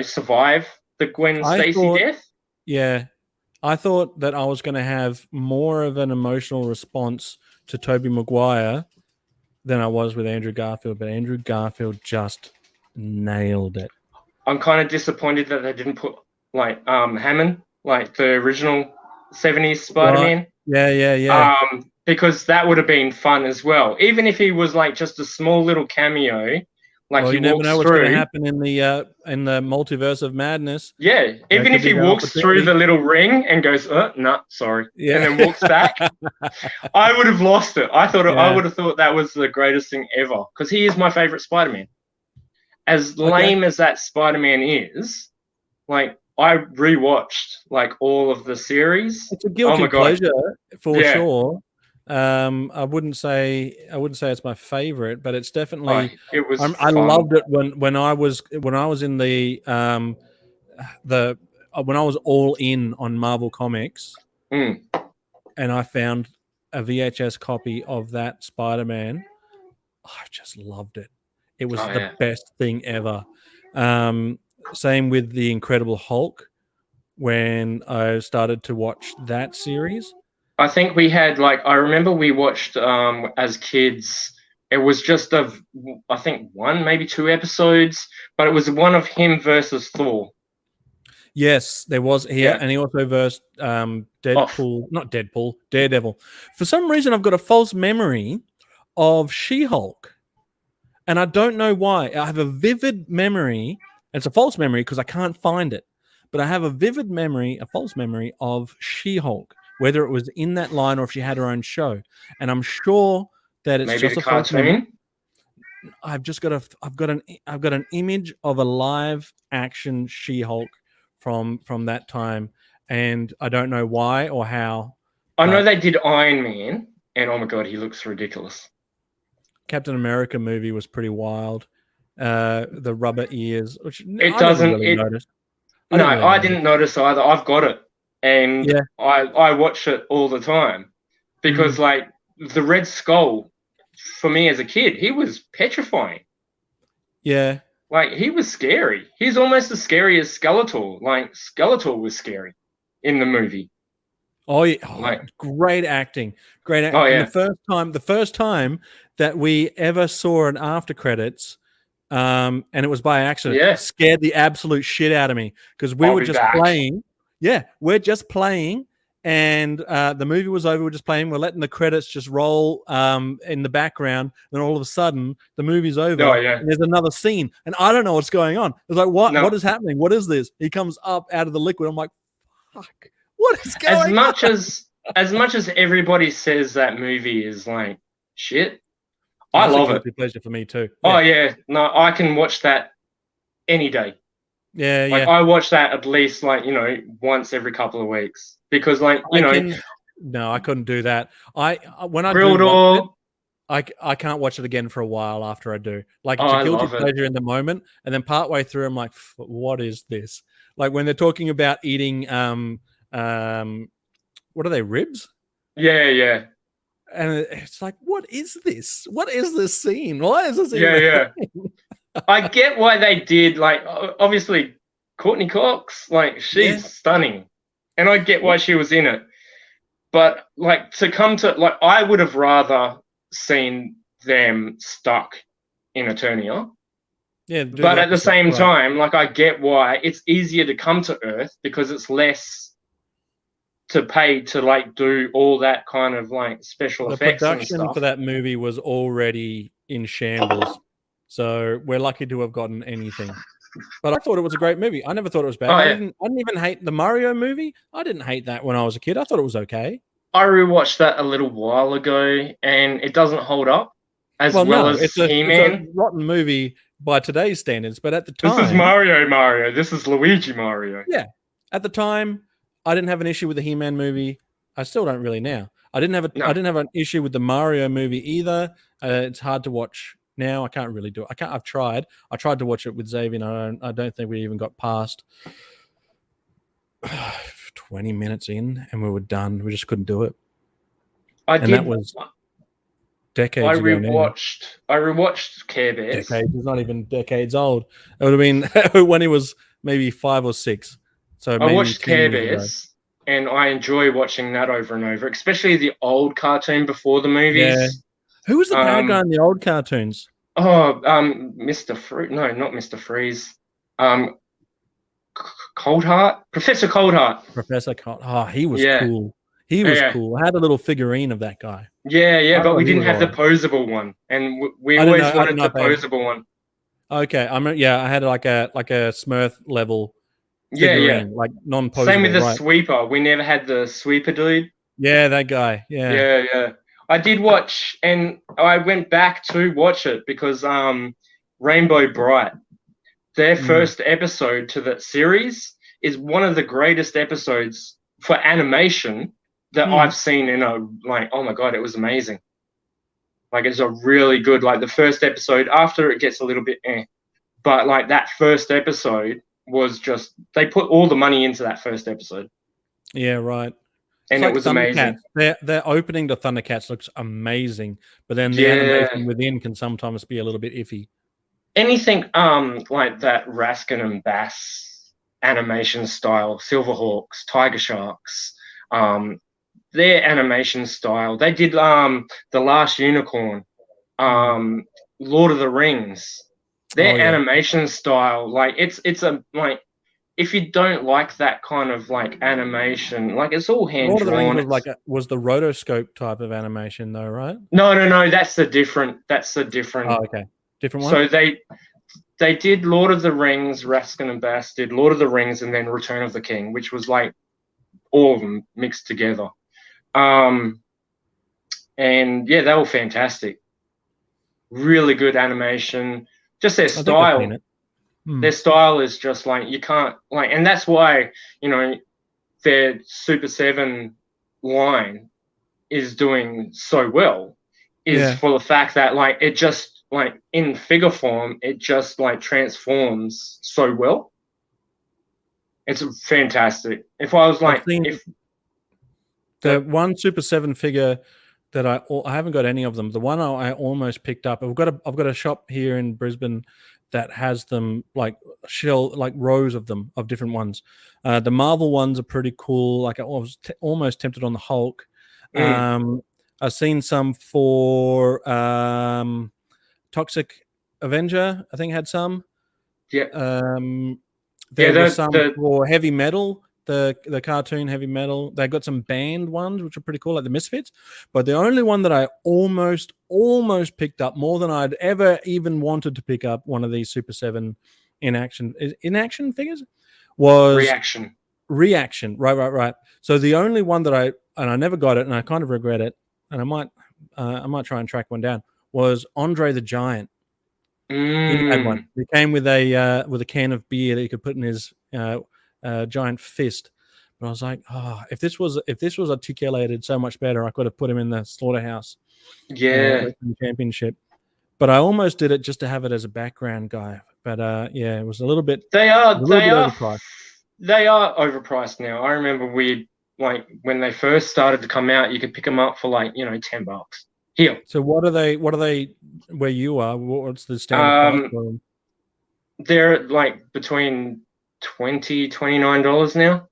survive the Gwen Stacy death. Yeah. I thought that I was going to have more of an emotional response to Tobey Maguire than I was with Andrew Garfield, but Andrew Garfield just nailed it. I'm kind of disappointed that they didn't put Hammond, like the original 70s Spider-Man. Right. Yeah. Because that would have been fun as well. Even if he was like just a small little cameo, you never know what's going to happen in the multiverse of madness. Yeah, even if he walks through the little ring and goes, no, sorry, and then walks back, I would have lost it. I would have thought that was the greatest thing ever because he is my favorite Spider-Man. As lame as that Spider-Man is, like I rewatched like all of the series. It's a guilty pleasure for sure. I wouldn't say it's my favorite, but it's definitely. It was. I loved it when I was in the when I was all in on Marvel Comics, and I found a VHS copy of that Spider-Man. I just loved it. It was the best thing ever. Same with the Incredible Hulk. When I started to watch that series. I think we had I remember we watched as kids. It was just I think 1, maybe 2 episodes, but it was one of him versus Thor. Yes, there was here, and he also versed Daredevil. For some reason, I've got a false memory of She-Hulk, and I don't know why. I have a vivid memory. It's a false memory because I can't find it, but I have a false memory of She-Hulk. Whether it was in that line or if she had her own show, and I'm sure that it's maybe just a cartoon. I've got an image of a live action She-Hulk from that time, and I don't know why or how. I know they did Iron Man, and oh my god, he looks ridiculous. Captain America movie was pretty wild. The rubber ears, which I didn't notice either. I've got it. And I watch it all the time because the Red Skull, for me as a kid, he was petrifying. Yeah. He was scary. He's almost as scary as Skeletor. Skeletor was scary in the movie. Oh yeah. Great acting. Great acting. Oh yeah. The first time that we ever saw an after credits, and it was by accident, scared the absolute shit out of me because we were just playing. Yeah, we're just playing, and the movie was over. We're just playing. We're letting the credits just roll in the background. Then all of a sudden, the movie's over. Oh, yeah. And there's another scene, and I don't know what's going on. It's like, what? No. What is happening? What is this? He comes up out of the liquid. I'm like, fuck. What is going on? As much as everybody says that movie is like shit, I love it. It's a pleasure for me too. Yeah. Oh yeah, no, I can watch that any day. Yeah, like, I watch that at least once every couple of weeks because No, I couldn't do that. When I Real do watch it, I can't watch it again for a while after I do. Like, Oh, it's I a guilty love it. pleasure in the moment, and then partway through, I'm like, what is this? Like when they're talking about eating, what are they, ribs? Yeah. And it's like, what is this? What is this scene? Why is this? Yeah. I get why they did. Like, obviously, Courtney Cox, like, she's stunning, and I get why she was in it. But like, to come to like, I would have rather seen them stuck in Eternia. Yeah, but at the same time, like, I get why it's easier to come to Earth because it's less to pay to like do all that kind of like special effects and production stuff. for that movie was already in shambles, so we're lucky to have gotten anything. But I thought it was a great movie. I never thought it was bad. I didn't even hate the Mario movie. I didn't hate that when I was a kid. I thought it was okay. I rewatched that a little while ago, and it doesn't hold up as well as He-Man. It's a rotten movie by today's standards, but at the time, this is Mario. This is Luigi Mario. Yeah, at the time, I didn't have an issue with the He-Man movie. I still don't really now. I didn't have an issue with the Mario movie either. It's hard to watch now. I can't really do it. I've tried. I tried to watch it with Xavier, and I don't think we even got past 20 minutes in, and we were done. We just couldn't do it. That was decades ago now. I rewatched Care Bears. Decades. It's not even decades old. It would have been when he was maybe 5 or 6. So I watched Care Bears, and I enjoy watching that over and over, especially the old cartoon before the movies. Yeah. Who was the bad guy in the old cartoons? Mr. Freeze. No, not Mr. Freeze. Coldheart? Professor Coldheart. Professor Coldheart. Oh, he was cool. He was cool. I had a little figurine of that guy. Yeah, but we didn't have the posable one, and we always wanted the posable one. Okay, I had like a Smurf level figurine, like non-posable. Same with the sweeper. We never had the sweeper dude. Yeah, that guy. Yeah. I did watch, and I went back to watch it because Rainbow Bright, their first episode to that series, is one of the greatest episodes for animation that I've seen in oh my God, it was amazing. Like, it's a really good, like, the first episode, after it gets a little bit but like that first episode was just, they put all the money into that first episode. Yeah, right. And it was amazing. Their opening to Thundercats looks amazing, but then the animation within can sometimes be a little bit iffy. Anything like that Raskin and Bass animation style, Silverhawks, Tiger Sharks, their animation style. They did The Last Unicorn, Lord of the Rings. Their animation style, like, it's a like, if you don't like that kind of like animation, like, it's all hand drawn. Lord of the Rings was the rotoscope type of animation though, right? No, that's the different. Oh, okay, different one. So they did Lord of the Rings. Raskin and Bass did Lord of the Rings, and then Return of the King, which was like all of them mixed together. And yeah, they were fantastic. Really good animation. Just their style. Their style is just like, you can't like, and that's why, their Super 7 line is doing so well, is for the fact that like, it just like in figure form, it just like transforms so well. It's fantastic. If I was like, the one Super 7 figure that I haven't got any of them. The one I almost picked up. I've got a shop here in Brisbane that has them like rows of them, of different ones. The Marvel ones are pretty cool. Like, I was almost tempted on the Hulk. I've seen some for Toxic Avenger. I think had some. Yeah. There was some for Heavy Metal. the cartoon heavy metal. They got some band ones which are pretty cool, like the Misfits. But the only one that I almost picked up more than I'd ever even wanted to pick up one of these Super 7 in action figures was Reaction. Right. So the only one that I never got it, and I kind of regret it, and I might try and track one down, was Andre the Giant. He had one. He came with a can of beer that he could put in his giant fist. But I was like, if this was articulated so much better, I could have put him in the Slaughterhouse championship. But I almost did it just to have it as a background guy. But it was a little bit. They are overpriced. They are overpriced now. I remember when they first started to come out, you could pick them up for $10 here. So what are they where you are? What's the standard price for them? They're between $29 now.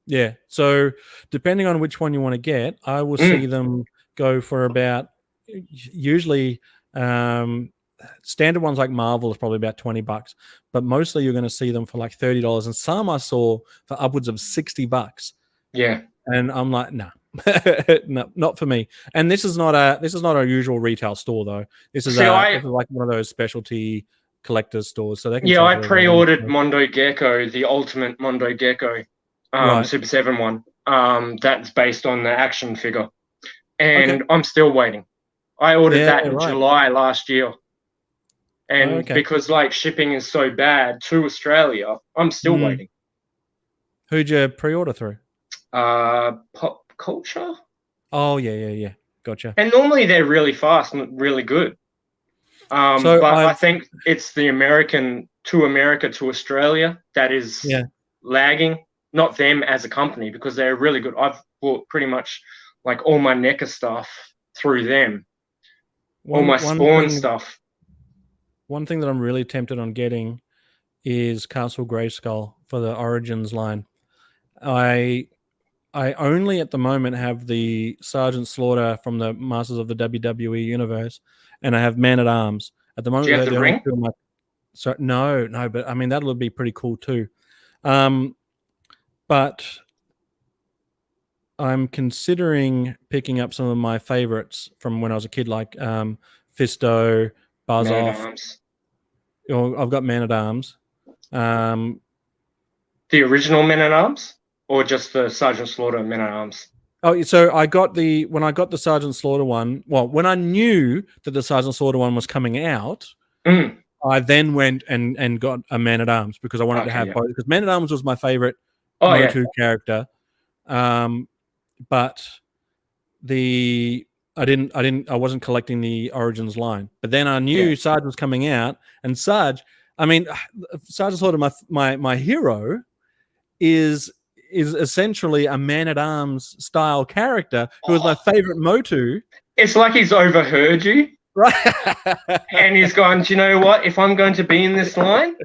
Yeah. So depending on which one you want to get, I will see them go for about usually standard ones like Marvel is probably about $20, but mostly you're going to see them for like $30, and some I saw for upwards of $60. Yeah. And I'm like, no, not for me. And this is not a usual retail store though. This is like one of those specialty collectors stores. So they can I pre-ordered Mondo Gecko, the ultimate Mondo Gecko, Super 7 one. That's based on the action figure, and I'm still waiting. I ordered that in July last year, and because shipping is so bad to Australia, I'm still waiting. Who'd you pre-order through? Pop Culture. Oh yeah. Gotcha. And normally they're really fast and really good. But I think it's the America to Australia that is lagging. Not them as a company, because they're really good. I've bought pretty much all my NECA stuff through them. All my Spawn stuff. One thing that I'm really tempted on getting is Castle Grayskull for the Origins line. I only at the moment have the Sergeant Slaughter from the Masters of the WWE universe, and I have Man at Arms. At the moment, do you have the ring? No, but I mean that would be pretty cool too. But I'm considering picking up some of my favorites from when I was a kid, like Fisto, Buzz-Off. I've got Man at Arms. The original Men at Arms, or just the Sergeant Slaughter Men at Arms? Oh, so when I got the Sergeant Slaughter one. Well, when I knew that the Sergeant Slaughter one was coming out, I then went and got a Man at Arms because I wanted to have both. Because Man at Arms was my favorite Motu character, but I wasn't collecting the Origins line. But then I knew Sarge was coming out, and Sarge, Sergeant Slaughter, my hero, is essentially a Man-at-Arms style character who is my favorite Motu. It's like he's overheard you. Right. And he's gone, do you know what? If I'm going to be in this line,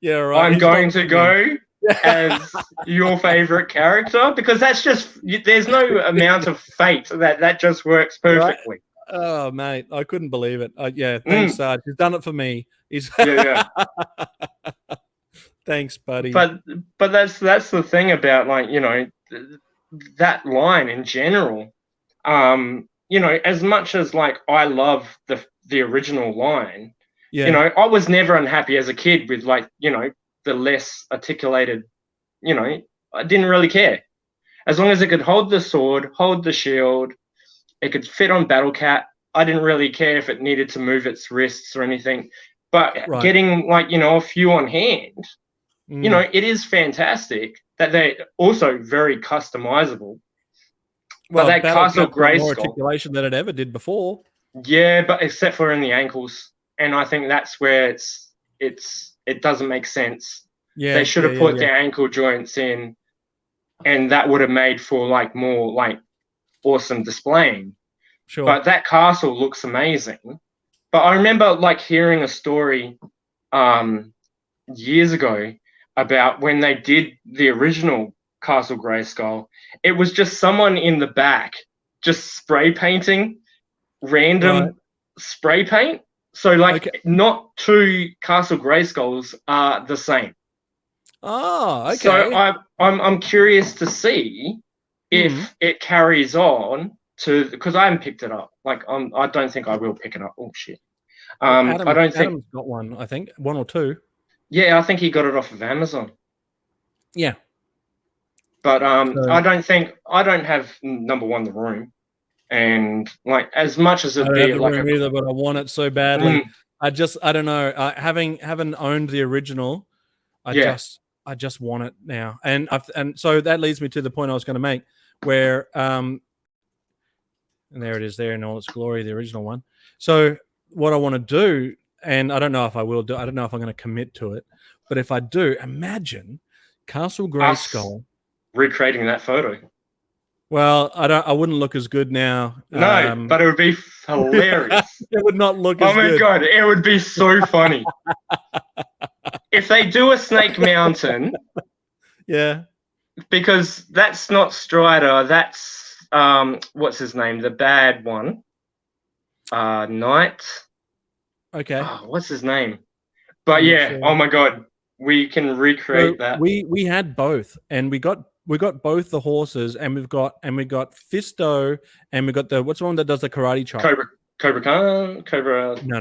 I'm going to go as your favorite character, because that's just, there's no amount of fate that just works perfectly. Right. Oh, mate, I couldn't believe it. Thanks, Sarge. He's done it for me. Thanks, buddy. But that's the thing about that line in general. As much as I love the original line, I was never unhappy as a kid with the less articulated. I didn't really care, as long as it could hold the sword, hold the shield, it could fit on Battle Cat. I didn't really care if it needed to move its wrists or anything. But getting a few on hand. It is fantastic that they're also very customizable. Well, but that Castle Grayskull, more articulation than it ever did before. Yeah, but except for in the ankles, and I think that's where it doesn't make sense. Yeah, they should have put their ankle joints in, and that would have made for more awesome displaying. Sure. But that castle looks amazing. But I remember hearing a story years ago about when they did the original Castle Grayskull. It was just someone in the back just spray painting random spray paint. So not two Castle Grayskulls are the same. Oh, okay. So I'm curious to see if it carries on to, because I haven't picked it up. Like I don't think I will pick it up. Oh shit. I don't think Adam's got one. I think one or two. Yeah, I think he got it off of Amazon. Yeah. But I don't have number one The Room, and like as much as it'd be like either, but I want it so badly. I don't know. Having owned the original, I just want it now, and so that leads me to the point I was going to make, where and there it is, there in all its glory, the original one. So what I want to do, and I don't know if I will do, I don't know if I'm going to commit to it, but if I do, imagine Castle Grayskull recreating that photo. Well, I wouldn't look as good now. No, but it would be hilarious. It would not look as good. Oh my god, it would be so funny. If they do a Snake Mountain, yeah, because that's not Strider, that's what's his name, the bad one, Knight. Okay. Oh, what's his name? But yeah, sure. Oh my god, we can recreate that. We had both, and we got both the horses, and we got Fisto, and we got what's the one that does the karate chop? Cobra Khan, Cobra. No.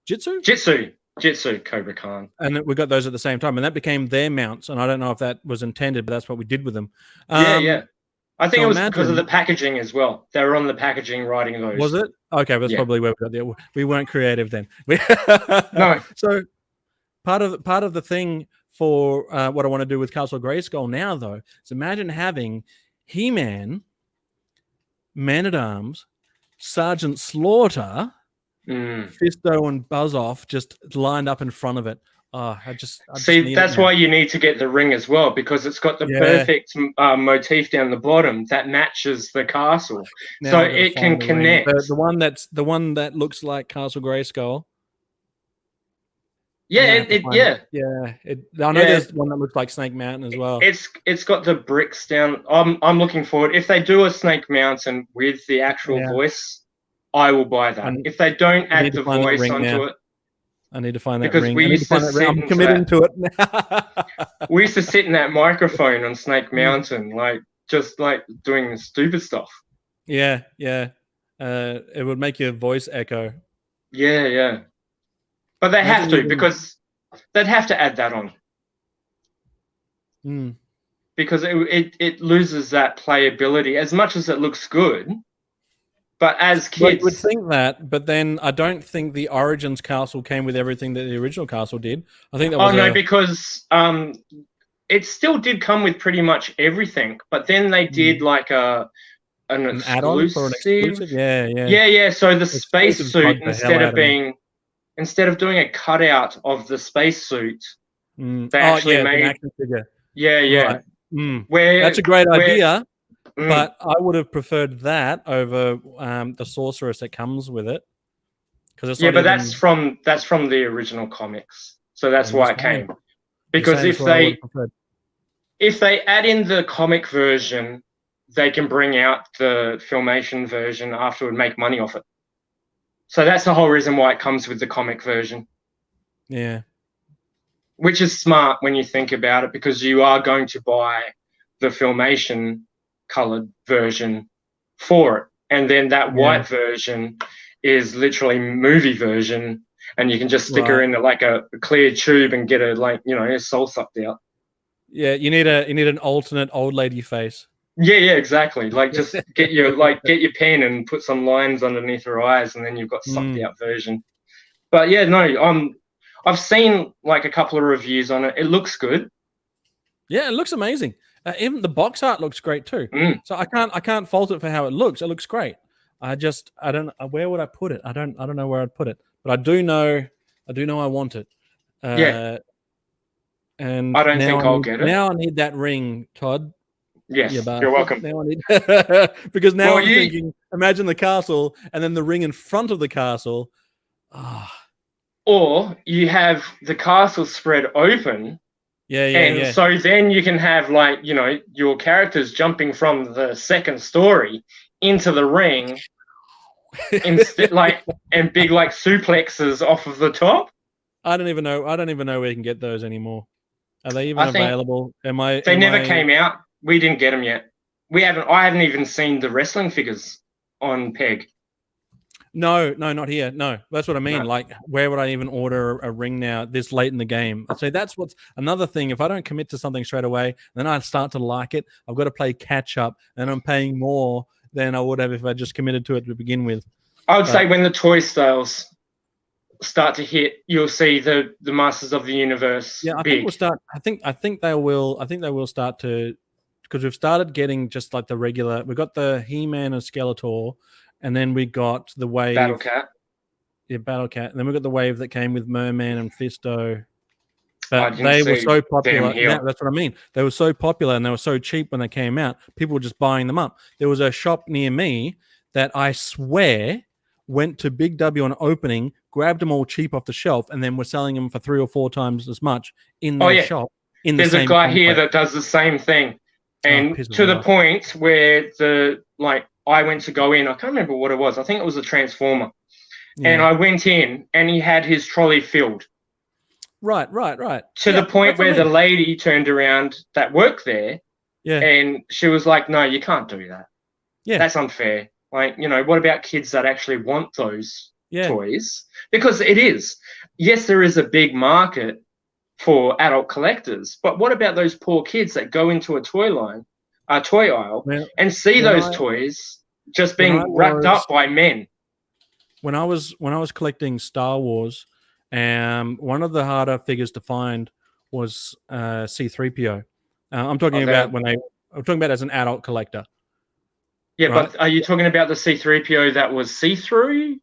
Jitsu, Cobra Khan. And we got those at the same time, and that became their mounts. And I don't know if that was intended, but that's what we did with them. Yeah. I think it was because of the packaging as well. They were on the packaging writing those. Was it? Okay, that's probably where we got the. We weren't creative then. No. So part of the thing for what I want to do with Castle Grayskull now, though, is imagine having He-Man, Man-at-Arms, Sergeant Slaughter, Fisto, and Buzz-Off just lined up in front of it. I just see. That's why you need to get the ring as well, because it's got the perfect motif down the bottom that matches the castle, so it can connect. The one that looks like Castle Grayskull. Yeah, I know there's one that looks like Snake Mountain as well. It's got the bricks down. I'm looking forward. If they do a Snake Mountain with the actual voice, I will buy that. If they don't add the voice onto it, I need to find that because ring. I'm committing to it now. We used to sit in that microphone on Snake Mountain, just doing stupid stuff. Yeah. It would make your voice echo. Yeah. But they have to, because they'd have to add that on. Because it loses that playability as much as it looks good. But as kids, you would think that, but then I don't think the Origins castle came with everything that the original castle did. I think that was because it still did come with pretty much everything, but then they did like an add-on for an exclusive. Yeah. So the spacesuit, instead of doing a cutout of the spacesuit, they actually made an action figure. Yeah. Right. That's a great idea. But I would have preferred that over the sorceress that comes with it. But that's from the original comics, so that's why it came. Because if they add in the comic version, they can bring out the Filmation version after and make money off it. So that's the whole reason why it comes with the comic version. Yeah, which is smart when you think about it, because you are going to buy the Filmation colored version for it, and then that white version is literally movie version, and you can just stick her in a clear tube and get her soul sucked out. Yeah, you need an alternate old lady face. Yeah, exactly. Just get your pen and put some lines underneath her eyes, and then you've got sucked out version. But yeah, no, I've seen a couple of reviews on it. It looks good. Yeah, it looks amazing. Even the box art looks great too. So I can't fault it for how it looks. It looks great. I don't. Where would I put it? I don't know where I'd put it. But I do know I want it. And I don't think I'll get it. Now I need that ring, Todd. Yes, you're welcome. Now I need because now I'm thinking. Imagine the castle and then the ring in front of the castle. Or you have the castle spread open. Yeah. So then you can have your characters jumping from the second story into the ring, instead and big suplexes off of the top. I don't even know where you can get those anymore. Are they even available? They never came out. We didn't get them yet. I haven't even seen the wrestling figures on Peg. No, not here. No, that's what I mean. No. Like, where would I even order a ring now this late in the game? So that's what's another thing. If I don't commit to something straight away, then I start to like it. I've got to play catch up, and I'm paying more than I would have if I just committed to it to begin with. I would say when the toy sales start to hit, you'll see the Masters of the Universe. Yeah, I think we'll start. I think they will. I think they will start to, because we've started getting just like the regular. We got the He-Man and Skeletor. And then we got the wave. Battle Cat. Yeah, Battle Cat. And then we got the wave that came with Merman and Fisto. But they were so popular. Yeah, that's what I mean. They were so popular and they were so cheap when they came out. People were just buying them up. There was a shop near me that I swear went to Big W on opening, grabbed them all cheap off the shelf, and then were selling them for 3 or 4 times as much in their shop. There's a guy here that does the same thing. And to the point where I went to go in. I can't remember what it was. I think it was a Transformer. Yeah. And I went in and he had his trolley filled. Right. To the point where the lady turned around that worked there. Yeah. And she was like, no, you can't do that. Yeah. That's unfair. Like, what about kids that actually want those toys? Because it is. Yes, there is a big market for adult collectors. But what about those poor kids that go into a toy aisle and see those toys just being wrapped up by men? When I was collecting Star Wars, one of the harder figures to find was C-3PO. I'm talking about I'm talking about as an adult collector. Yeah, right? But are you talking about the C-3PO that was see-through?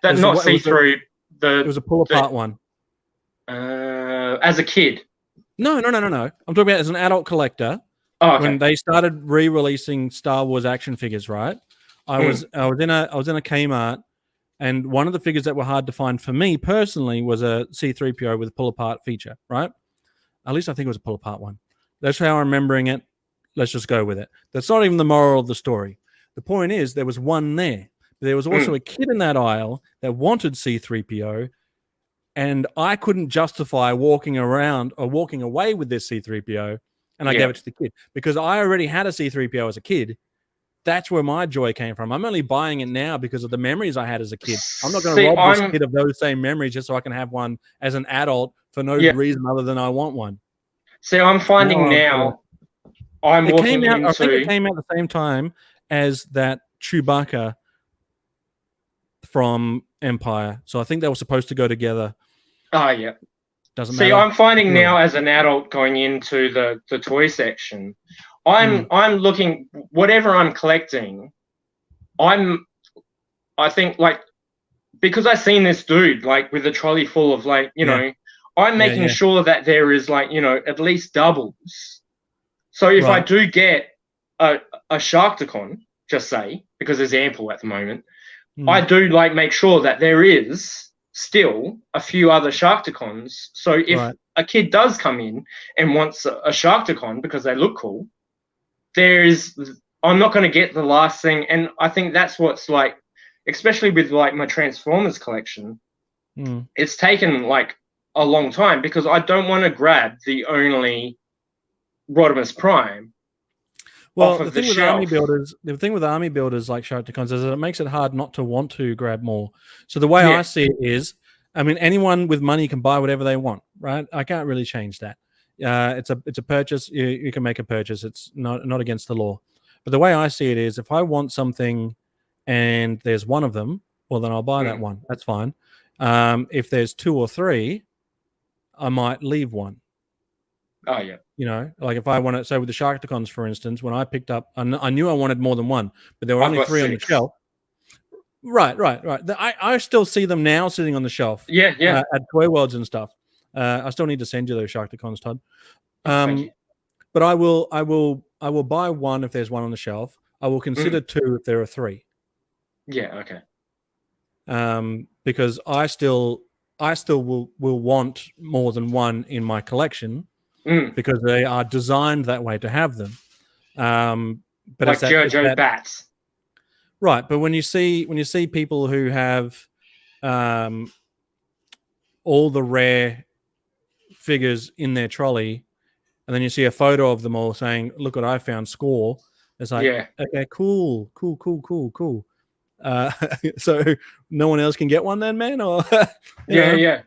That not see-through. It was a pull-apart one. As a kid. No. I'm talking about as an adult collector. Oh, okay. When they started re-releasing Star Wars action figures, right? I was in a Kmart, and one of the figures that were hard to find for me personally was a C-3PO with a pull-apart feature, right? At least I think it was a pull-apart one. That's how I'm remembering it. Let's just go with it. That's not even the moral of the story. The point is there was one there. But there was also a kid in that aisle that wanted C-3PO, and I couldn't justify walking around or walking away with this C-3PO. And I gave it to the kid because I already had a C-3PO as a kid. That's where my joy came from. I'm only buying it now because of the memories I had as a kid. I'm not going to rob this kid of those same memories just so I can have one as an adult for no reason other than I want one. See, I'm finding now I'm walking into... I think it came out at the same time as that Chewbacca from Empire. So I think they were supposed to go together. Oh, yeah. Doesn't matter. See, I'm finding now as an adult going into the toy section, I'm looking, whatever I'm collecting, I think like, because I've seen this dude like with a trolley full of like, I'm making sure that there is like, at least doubles. So if I do get a Sharkticon, just say, because there's ample at the moment, I do like make sure that there is still a few other Sharkticons. So if a kid does come in and wants a Sharkticon because they look cool, I'm not going to get the last thing. And I think that's what's like, especially with like my Transformers collection, it's taken like a long time because I don't want to grab the only Rodimus Prime. Well, the thing with army builders like Sharkticons is that it makes it hard not to want to grab more. So the way I see it is, I mean, anyone with money can buy whatever they want, right? I can't really change that. It's a purchase. You can make a purchase. It's not against the law. But the way I see it is, if I want something and there's one of them, well, then I'll buy that one. That's fine. If there's 2 or 3, I might leave one. Oh, yeah. Like if I want to, so with the Sharkticons, for instance, when I picked up, I knew I wanted more than one, but there were only 3 on the shelf. Right. I still see them now sitting on the shelf. Yeah. At Toy Worlds and stuff. I still need to send you those Sharkticons, Todd. Thank you. But I will buy one if there's one on the shelf. I will consider 2 if there are 3. Yeah. Okay. Because I still will want more than one in my collection. Because they are designed that way to have them, but like JoJo bats, right? But when you see people who have all the rare figures in their trolley, and then you see a photo of them all saying, "Look what I found, score." It's like, okay, cool. So no one else can get one then, man? Or yeah.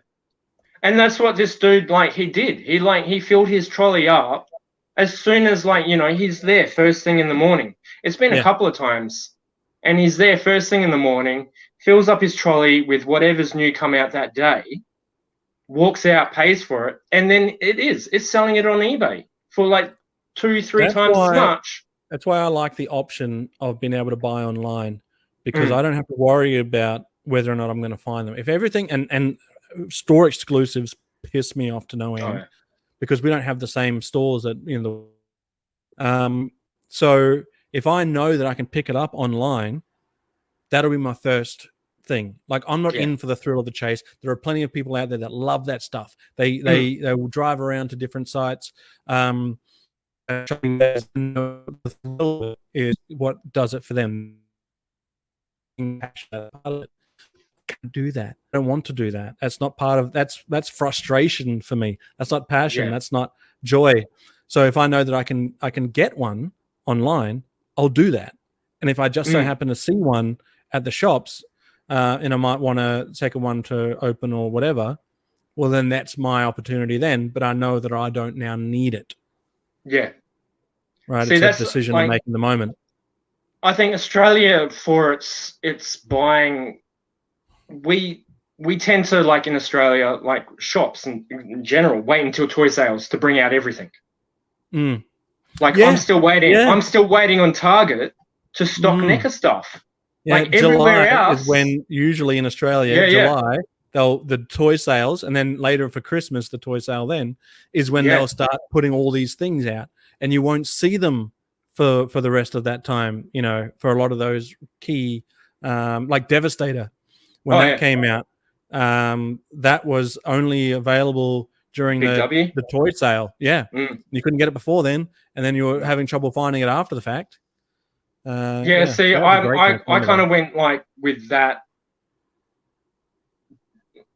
And that's what this dude, like, he did. He filled his trolley up as soon as, like, he's there first thing in the morning. It's been a couple of times. And he's there first thing in the morning, fills up his trolley with whatever's new come out that day, walks out, pays for it, and then it's selling it on eBay for like 2-3 times as much. That's why I like the option of being able to buy online, because I don't have to worry about whether or not I'm going to find them. If everything and store exclusives piss me off to no end, because we don't have the same stores that so if I know that I can pick it up online, that'll be my first thing. Like, I'm not in for the thrill of the chase. There are plenty of people out there that love that stuff. They will drive around to different sites. The thrill is what does it for them. Do that. I don't want to do that. That's not part of that's frustration for me. That's not passion. That's not joy. So if I know that I can get one online, I'll do that. And if I just so happen to see one at the shops, and I might want a second one to open or whatever, well, then that's my opportunity then. But I know that I don't now need it. Yeah. Right. See, it's a decision to make in the moment. I think Australia, for its buying, we tend to, like, in Australia, like shops in general, wait until toy sales to bring out everything. Like, I'm still waiting. I'm still waiting on Target to stock NECA stuff. Yeah, like everywhere July else is when usually in Australia, July, the toy sales, and then later for Christmas, the toy sale then is when they'll start putting all these things out, and you won't see them for the rest of that time. For a lot of those key, like Devastator, when that came out, that was only available during the toy sale. You couldn't get it before then, and then you were having trouble finding it after the fact. See, I kind of went like with that,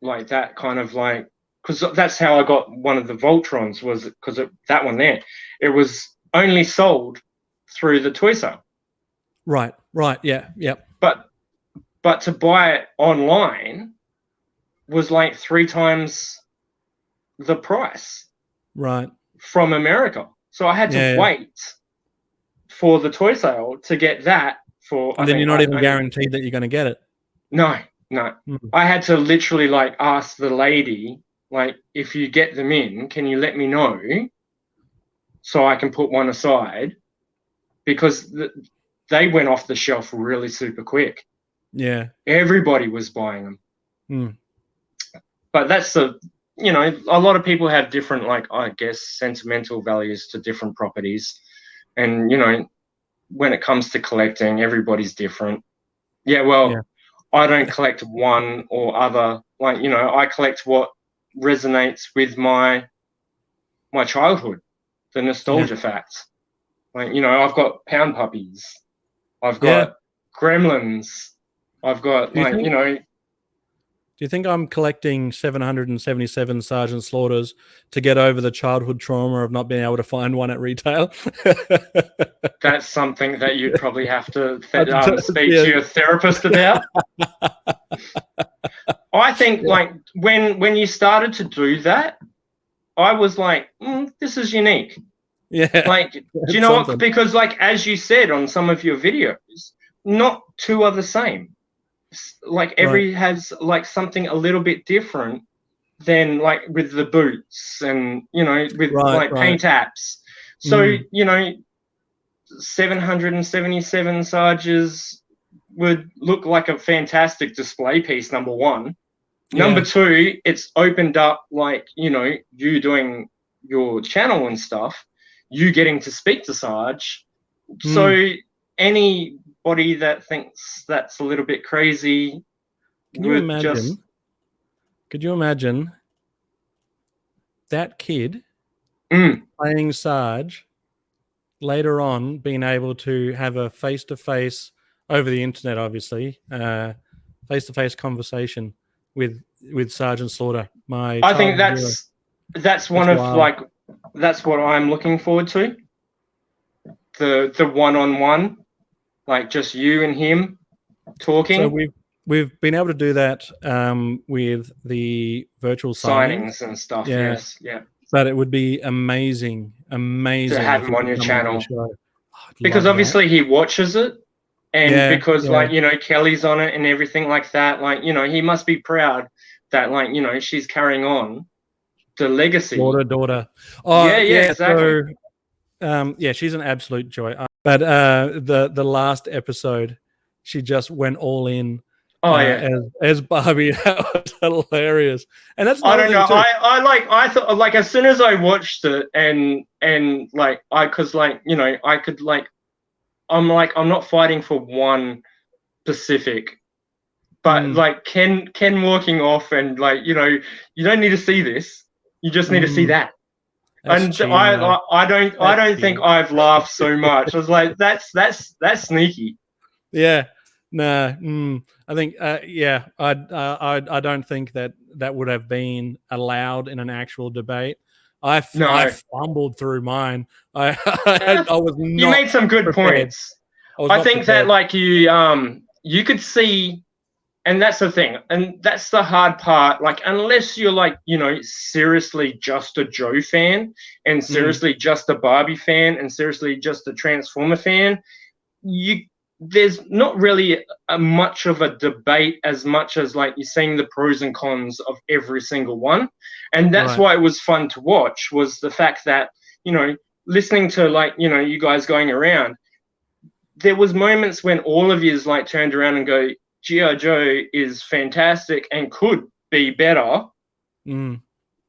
like that kind of like, because that's how I got one of the Voltrons, was because that one there, it was only sold through the toy sale. Right, yeah. But to buy it online was like 3 times the price. Right. From America. So I had to wait for the toy sale to get that for. And then you're not even guaranteed that you're going to get it. No. I had to literally like ask the lady, like, if you get them in, can you let me know so I can put one aside, because they went off the shelf really super quick. Yeah. Everybody was buying them. But that's a lot of people have different, like, I guess, sentimental values to different properties. And, when it comes to collecting, everybody's different. I don't collect one or other. Like, I collect what resonates with my childhood, the nostalgia facts. Like, I've got Pound Puppies. I've got Gremlins. I've got, do you think I'm collecting 777 Sergeant Slaughters to get over the childhood trauma of not being able to find one at retail? That's something that you'd probably have to speak to your therapist about. I think, like, when you started to do that, I was like, this is unique. Yeah. Like, do you know what? Because, like, as you said on some of your videos, not two are the same. Like, every has like something a little bit different than, like, with the boots and with paint apps. So 777 Sarges would look like a fantastic display piece, number one. Number two, it's opened up, like, you doing your channel and stuff, you getting to speak to Sarge. So anybody that thinks that's a little bit crazy, could you imagine that kid playing Sarge later on being able to have a face-to-face, over the internet, obviously, face-to-face conversation with Sergeant Slaughter? I think that's that's what I'm looking forward to. The one-on-one, like just you and him talking. So we've been able to do that with the virtual signings and stuff. Yeah. Yes, yeah. But it would be amazing to have him on your channel, because obviously he watches it, and because like Kelly's on it and everything like that. Like he must be proud that like she's carrying on the legacy. Daughter. Oh yeah, exactly. So, she's an absolute joy. But the last episode, she just went all in. As Barbie. That was hilarious. And that's I don't know. I thought like as soon as I watched it and like I could like I'm not fighting for one specific, but like Ken walking off and like you don't need to see this. You just need to see that. That's and I don't think I've laughed so much. I was like, that's sneaky. Yeah. No, I think I don't think that would have been allowed in an actual debate. I fumbled through mine. I was not. You made some good points. I think that like you could see, and that's the thing, and that's the hard part. Like unless you're like seriously just a Joe fan, and seriously just a Barbie fan, and seriously just a Transformer fan, there's not really much of a debate as much as like you're seeing the pros and cons of every single one. And that's why it was fun to watch, was the fact that, listening to like, you guys going around, there was moments when all of you like turned around and go, G.I. Joe is fantastic and could be better.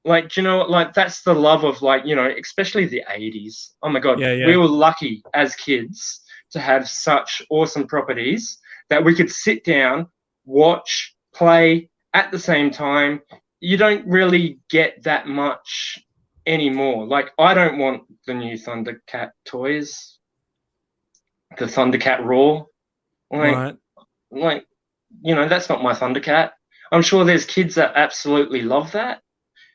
Like, like that's the love of like, especially the 80s. Oh my God. We were lucky as kids to have such awesome properties that we could sit down, watch, play at the same time. You don't really get that much anymore. Like, I don't want the new Thundercat toys, the Thundercat Raw. Like, that's not my Thundercat. I'm sure there's kids that absolutely love that,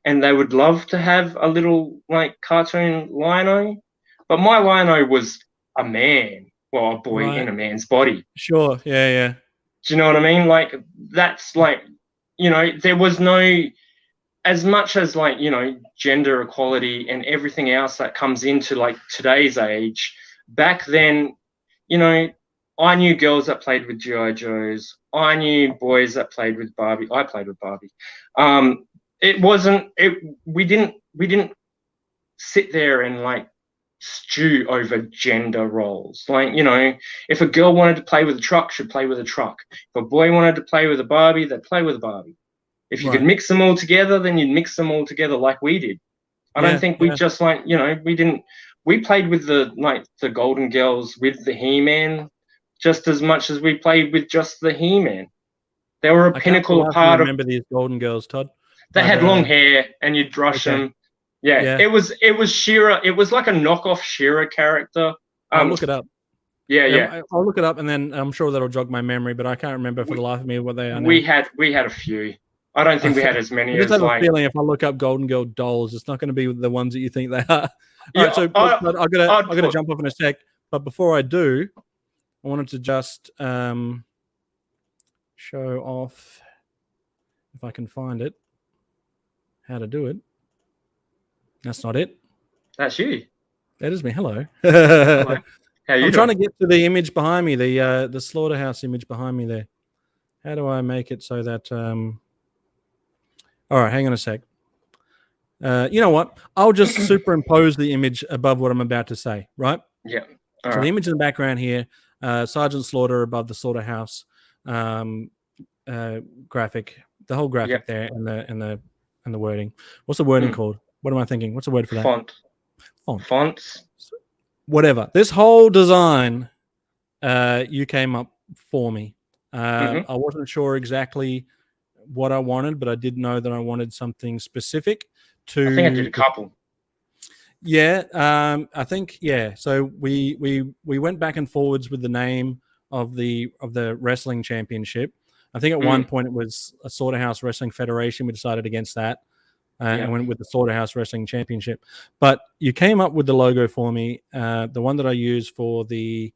and they would love to have a little, like, cartoon Lion-O. But my Lion-O was a man. Well, a boy in a man's body. Sure, yeah. Do you know what I mean? Like, that's like, there was no, as much as like, gender equality and everything else that comes into like today's age. Back then, I knew girls that played with G.I. Joes. I knew boys that played with Barbie. I played with Barbie. We didn't sit there and like stew over gender roles. Like, if a girl wanted to play with a truck, she'd play with a truck. If a boy wanted to play with a Barbie, they'd play with a Barbie. If you could mix them all together, then you'd mix them all together like we did. I don't think we just like, we played with the Golden Girls with the He-Man just as much as we played with just the He-Man. They were a pinnacle part of. Remember these Golden Girls, Todd? They had long hair and you'd brush them. Yeah, it was She-Ra. It was like a knockoff She-Ra character. I'll look it up. Yeah. I'll look it up, and then I'm sure that'll jog my memory, but I can't remember for the life of me what they are now. We had a few. I don't think we had as many. I just have a feeling if I look up Golden Girl dolls, it's not going to be the ones that you think they are. All right, so I'm gonna jump off in a sec, but before I do, I wanted to just show off, if I can find it, how to do it. That's not it. That's you. That is me. Hello. Hello. How you I'm trying to get to the image behind me, the Slaughterhouse image behind me there. How do I make it so that... All right, hang on a sec. You know what? I'll just superimpose the image above what I'm about to say, right? Yeah. All right. The image in the background here, Sergeant Slaughter above the Slaughterhouse graphic, the whole graphic there, and the wording. What's the wording called? What am I thinking? What's the word for that? Fonts. Whatever. This whole design, you came up for me. I wasn't sure exactly what I wanted, but I did know that I wanted something specific to. I think I did a couple. Yeah, I think So we went back and forwards with the name of the wrestling championship. I think at one point it was a Slaughterhouse Wrestling Federation. We decided against that. and went with the Slaughterhouse Wrestling Championship. But you came up with the logo for me, the one that I use for the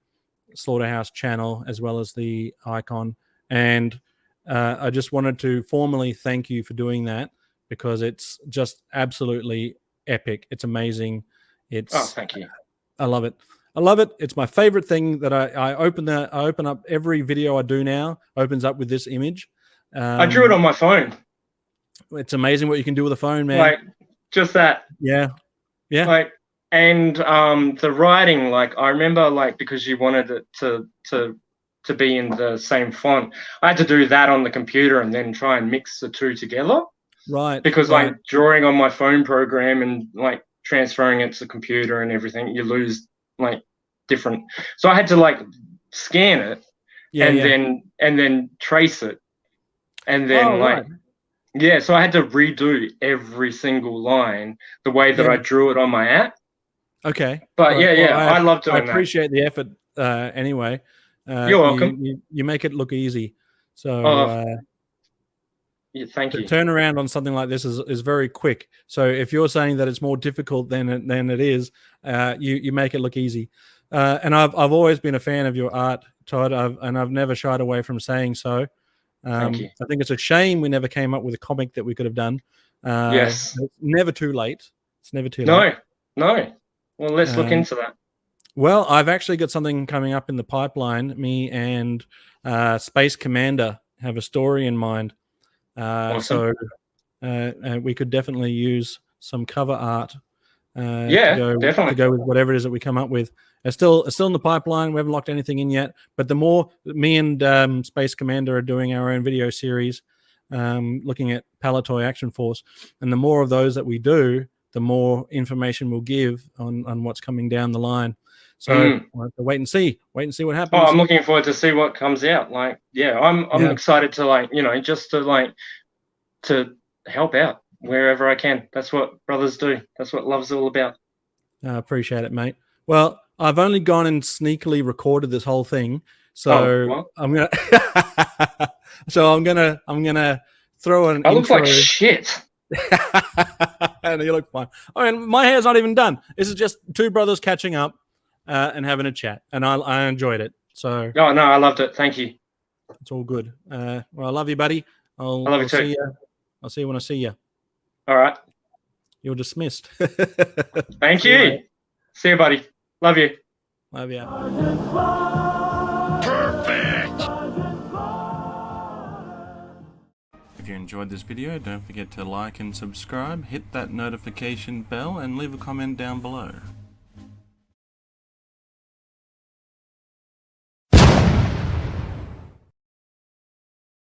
Slaughterhouse channel as well as the icon, and I just wanted to formally thank you for doing that, because it's just absolutely epic. It's amazing. Thank you. I love it. I love it. It's my favorite thing that I open up every video I do now, opens up with this image. I drew it on my phone. It's amazing what you can do with a phone, man. Like, just that. Yeah. Like, and the writing, like, I remember, like, because you wanted it to be in the same font, I had to do that on the computer and then try and mix the two together. Right. Because like drawing on my phone program and like transferring it to the computer and everything, you lose like different. So I had to like scan it and then trace it, and then so I had to redo every single line the way that I drew it on my app. Okay. But I love doing that. I appreciate the effort anyway. You're welcome. You make it look easy. So thank you. The turnaround on something like this is very quick. So if you're saying that it's more difficult than it is, you make it look easy. And I've always been a fan of your art, Todd, and I've never shied away from saying so. Thank you. I think it's a shame we never came up with a comic that we could have done. Yes. It's never too late. It's never too late. No. Well, let's look into that. Well, I've actually got something coming up in the pipeline. Me and Space Commander have a story in mind. Awesome. So we could definitely use some cover art. Definitely to go with whatever it is that we come up with. It's still in the pipeline. We haven't locked anything in yet. But the more me and Space Commander are doing our own video series, looking at Palatoy Action Force, and the more of those that we do, the more information we'll give on what's coming down the line. So we'll have to wait and see what happens. I'm looking forward to see what comes out. Like, I'm excited to like, just to like to help out wherever I can. That's what brothers do. That's what love's all about. I appreciate it, mate. Well, I've only gone and sneakily recorded this whole thing, so I'm gonna throw an. I look like shit. And you look fine. I mean, my hair's not even done. This is just two brothers catching up and having a chat, and I enjoyed it. So. Oh no, I loved it. Thank you. It's all good. Well, I love you, buddy. I love you too. I'll see you when I see you. All right. You're dismissed. Thank you. See you, buddy. Love you. Love you. Perfect. If you enjoyed this video, don't forget to like and subscribe, hit that notification bell, and leave a comment down below.